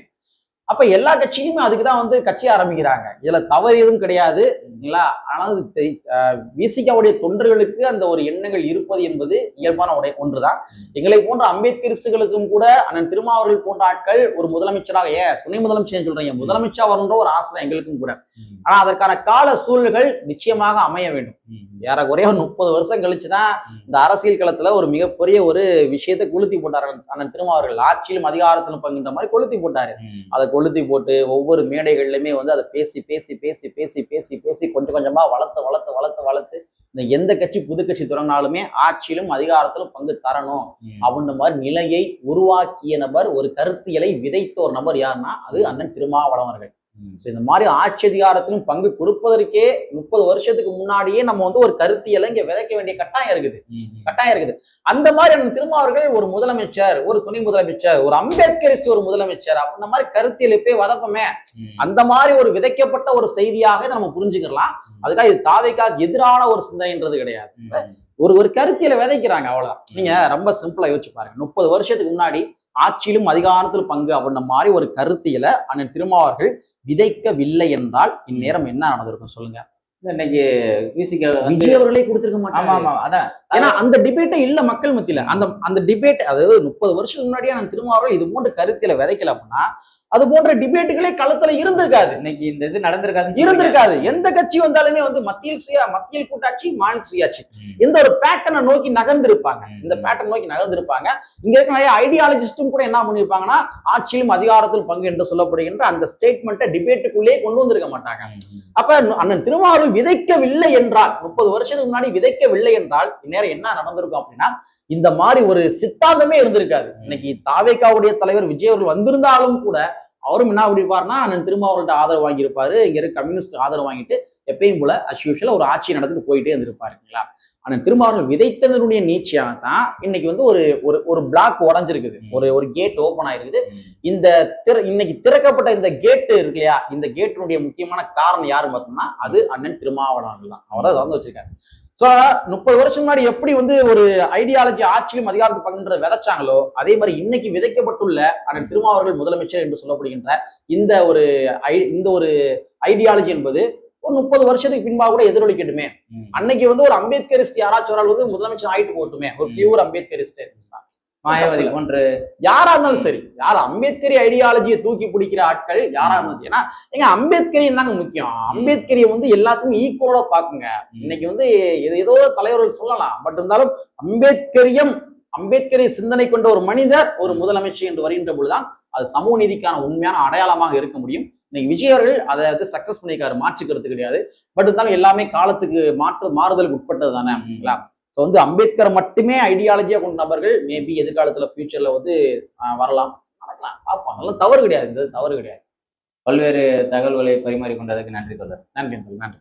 அப்ப எல்லா கட்சியுமே அதுக்குதான் வந்து கட்சி ஆரம்பிக்கிறாங்க. இதுல தவறு எதுவும் கிடையாது இல்லைங்களா? ஆனால் விசிகாவுடைய தொண்டர்களுக்கு அந்த ஒரு எண்ணங்கள் இருப்பது என்பது இயல்பான ஒன்றுதான். எங்களை போன்ற அம்பேத்கரிஸ்டுகளுக்கும் கூட அண்ணன் திருமாவர்கள் போன்ற ஆட்கள் ஒரு முதலமைச்சராக, துணை முதலமைச்சர் சொல்றீங்க, முதலமைச்சர் வரணுன்ற ஒரு ஆசை தான் எங்களுக்கும் கூட. ஆனா அதற்கான கால சூழல்கள் நிச்சயமாக அமைய வேண்டும். ஏறக்குறைய ஒரு 30 வருஷம் கழிச்சுதான் இந்த அரசியல் களத்துல ஒரு மிகப்பெரிய ஒரு விஷயத்தை கொளுத்தி போட்டாரு அண்ணன் திருமாவர்கள். ஆட்சியிலும் அதிகாரத்திலும் பங்குன்ற மாதிரி கொளுத்தி போட்டாரு. அதை கொளுத்தி போட்டு ஒவ்வொரு மேடைகள்லயுமே வந்து அதை பேசி பேசி பேசி பேசி பேசி பேசி கொஞ்சம் கொஞ்சமா வளர்த்து இந்த எந்த கட்சி புது கட்சி தொடங்கினாலுமே ஆட்சியிலும் அதிகாரத்திலும் பங்கு தரணும் அப்படின்ற மாதிரி நிலையை உருவாக்கிய நபர், ஒரு கருத்தியலை விதைத்த ஒரு நபர் யாருன்னா அது அண்ணன் திருமாவளவர்கள். இந்த மாதிரி ஆட்சி அதிகாரத்திலும் பங்கு கொடுப்பதற்கே 30 வருஷத்துக்கு முன்னாடியே நம்ம வந்து ஒரு கருத்தியலை இங்க விதைக்க வேண்டிய கட்டாயம் இருக்குது. அந்த மாதிரி அந்த திருமாவர்கள் ஒரு முதலமைச்சர், ஒரு துணை முதலமைச்சர், ஒரு அம்பேத்கரிஸ்ட் ஒரு முதலமைச்சர் அப்படின்ற மாதிரி கருத்தியலை போய் வதப்பமே, அந்த மாதிரி ஒரு விதைக்கப்பட்ட ஒரு செய்தியாக நம்ம புரிஞ்சுக்கலாம். அதுக்காக இது தாவேக்காக்கு எதிரான ஒரு சிந்தனைன்றது கிடையாது. ஒரு கருத்தியலை விதைக்கிறாங்க, அவ்வளவுதான். நீங்க ரொம்ப சிம்பிளா யோசிச்சு பாருங்க. 30 வருஷத்துக்கு முன்னாடி ஆட்சியிலும் அதிகாரத்தில் பங்கு அப்படின்ற மாதிரி ஒரு கருத்தியல அண்ணன் திருமாவர்கள் விதைக்கவில்லை என்றால் இந்நேரம் என்ன நடந்திருக்கும் சொல்லுங்க? இன்னைக்கு விஜய் அவர்களே கொடுத்திருக்க மாட்டாங்க. ஏன்னா அந்த டிபேட்டே இல்ல மக்கள் மத்தியில. அந்த டிபேட், அதாவது 30 வருஷத்துக்கு முன்னாடியே நான் திருமாவர்கள் இது போன்ற கருத்தியல விதைக்கல அப்படின்னா அது போன்ற டிபேட்டுகளே களத்துல இருந்திருக்காது. இன்னைக்கு இந்த இது இருந்திருக்காது. எந்த கட்சி வந்தாலுமே வந்து மத்தியில் கூட்டாட்சி, மாநில சுயாட்சி, இந்த ஒரு பேட்டர்னை நோக்கி நகர்ந்திருப்பாங்க. இங்க இருக்க நிறைய ஐடியாலஜிஸ்டும் கூட என்ன பண்ணிருப்பாங்கன்னா ஆட்சியிலும் அதிகாரத்தில் பங்கு என்று சொல்லப்படுகின்ற அந்த ஸ்டேட்மெண்ட்டை டிபேட்டுக்குள்ளே கொண்டு வந்திருக்க மாட்டாங்க. அப்ப அண்ணன் திருமாவளவன் விதைக்கவில்லை என்றால், 30 வருஷத்துக்கு முன்னாடி விதைக்கவில்லை என்றால் இந்நேரம் என்ன நடந்திருக்கும் அப்படின்னா இந்த மாதிரி ஒரு சித்தாந்தமே இருந்திருக்காது. இன்னைக்கு தாவேகாவுடைய தலைவர் விஜய் அவர்கள் வந்திருந்தாலும் கூட அவரும் என்ன பண்ணிருப்பாருன்னா அண்ணன் திருமாவளவன்ட்ட ஆதரவு வாங்கியிருப்பாரு. இங்க இருக்க கம்யூனிஸ்ட் ஆதரவு வாங்கிட்டு எப்பயும் போல அஸ்யூஷுவல் ஒரு ஆட்சி நடத்திட்டு போயிட்டே இருந்திருப்பாருங்களா. அண்ணன் திருமாவளவன் விதைத்ததனுடைய நீட்சியாகத்தான் இன்னைக்கு வந்து ஒரு பிளாக் உடஞ்சிருக்குது, ஒரு கேட் ஓபன் ஆயிருக்குது. இன்னைக்கு திறக்கப்பட்ட இந்த கேட்டு இருக்கு இல்லையா, இந்த கேட்டினுடைய முக்கியமான காரணம் யாரு பார்த்தோம்னா அது அண்ணன் திருமாவளவன் தான். அவரை வந்து வச்சிருக்காரு. சோ 30 வருஷம் முன்னாடி எப்படி வந்து ஒரு ஐடியாலஜி ஆட்சியிலும் அதிகாரத்து பங்குன்றதை விதைச்சாங்களோ அதே மாதிரி இன்னைக்கு விதைக்கப்பட்டுள்ள அண்ணன் திருமாவர்கள் முதலமைச்சர் என்று சொல்லப்படுகின்ற இந்த ஒரு ஐடியாலஜி என்பது ஒரு 30 வருஷத்துக்கு பின்பாக கூட எதிரொலிக்கட்டுமே. அன்னைக்கு வந்து ஒரு அம்பேத்கரிஸ்ட் யாராச்சும் ஒரு ஆள் வந்து முதலமைச்சர் ஆயிட்டு போட்டுமே, ஒரு பியூர் அம்பேத்கரிஸ்ட். மாயாவதி போன்ற யாரா இருந்தாலும் சரி, யார் அம்பேத்கரி ஐடியாலஜியை தூக்கி பிடிக்கிற ஆட்கள் யாரா இருந்தாலும், ஏன்னா எங்க அம்பேத்கரியம் தாங்க முக்கியம். அம்பேத்கரியம் வந்து எல்லாத்துக்கும் ஈக்குவலோட பாக்குங்க. இன்னைக்கு வந்து ஏதோ தலைவர்கள் சொல்லலாம், பட் இருந்தாலும் அம்பேத்கரிய சிந்தனை கொண்ட ஒரு மனிதர் ஒரு முதலமைச்சர் என்று வருகின்ற பொழுதுதான் அது சமூக நீதிக்கான உண்மையான அடையாளமாக இருக்க முடியும். இன்னைக்கு விஜய் அவர்கள் அதை வந்து சக்சஸ் பண்ணிருக்காரு, மாற்றுக்கிறது கிடையாது. பட் இருந்தாலும் எல்லாமே காலத்துக்கு மாறுதலுக்கு உட்பட்டது தானே. ஸோ வந்து அம்பேத்கர் மட்டுமே ஐடியாலஜியா கொண்ட நபர்கள் மேபி எதிர்காலத்துல ஃபியூச்சர்ல வந்து வரலாம், நடக்கலாம், பார்ப்போம். அதெல்லாம் தவறு கிடையாது, இந்த தவறு கிடையாது. பல்வேறு தகவல்களை பரிமாறிக்கொண்டதுக்கு நன்றி தொடர். நன்றி நன்றி.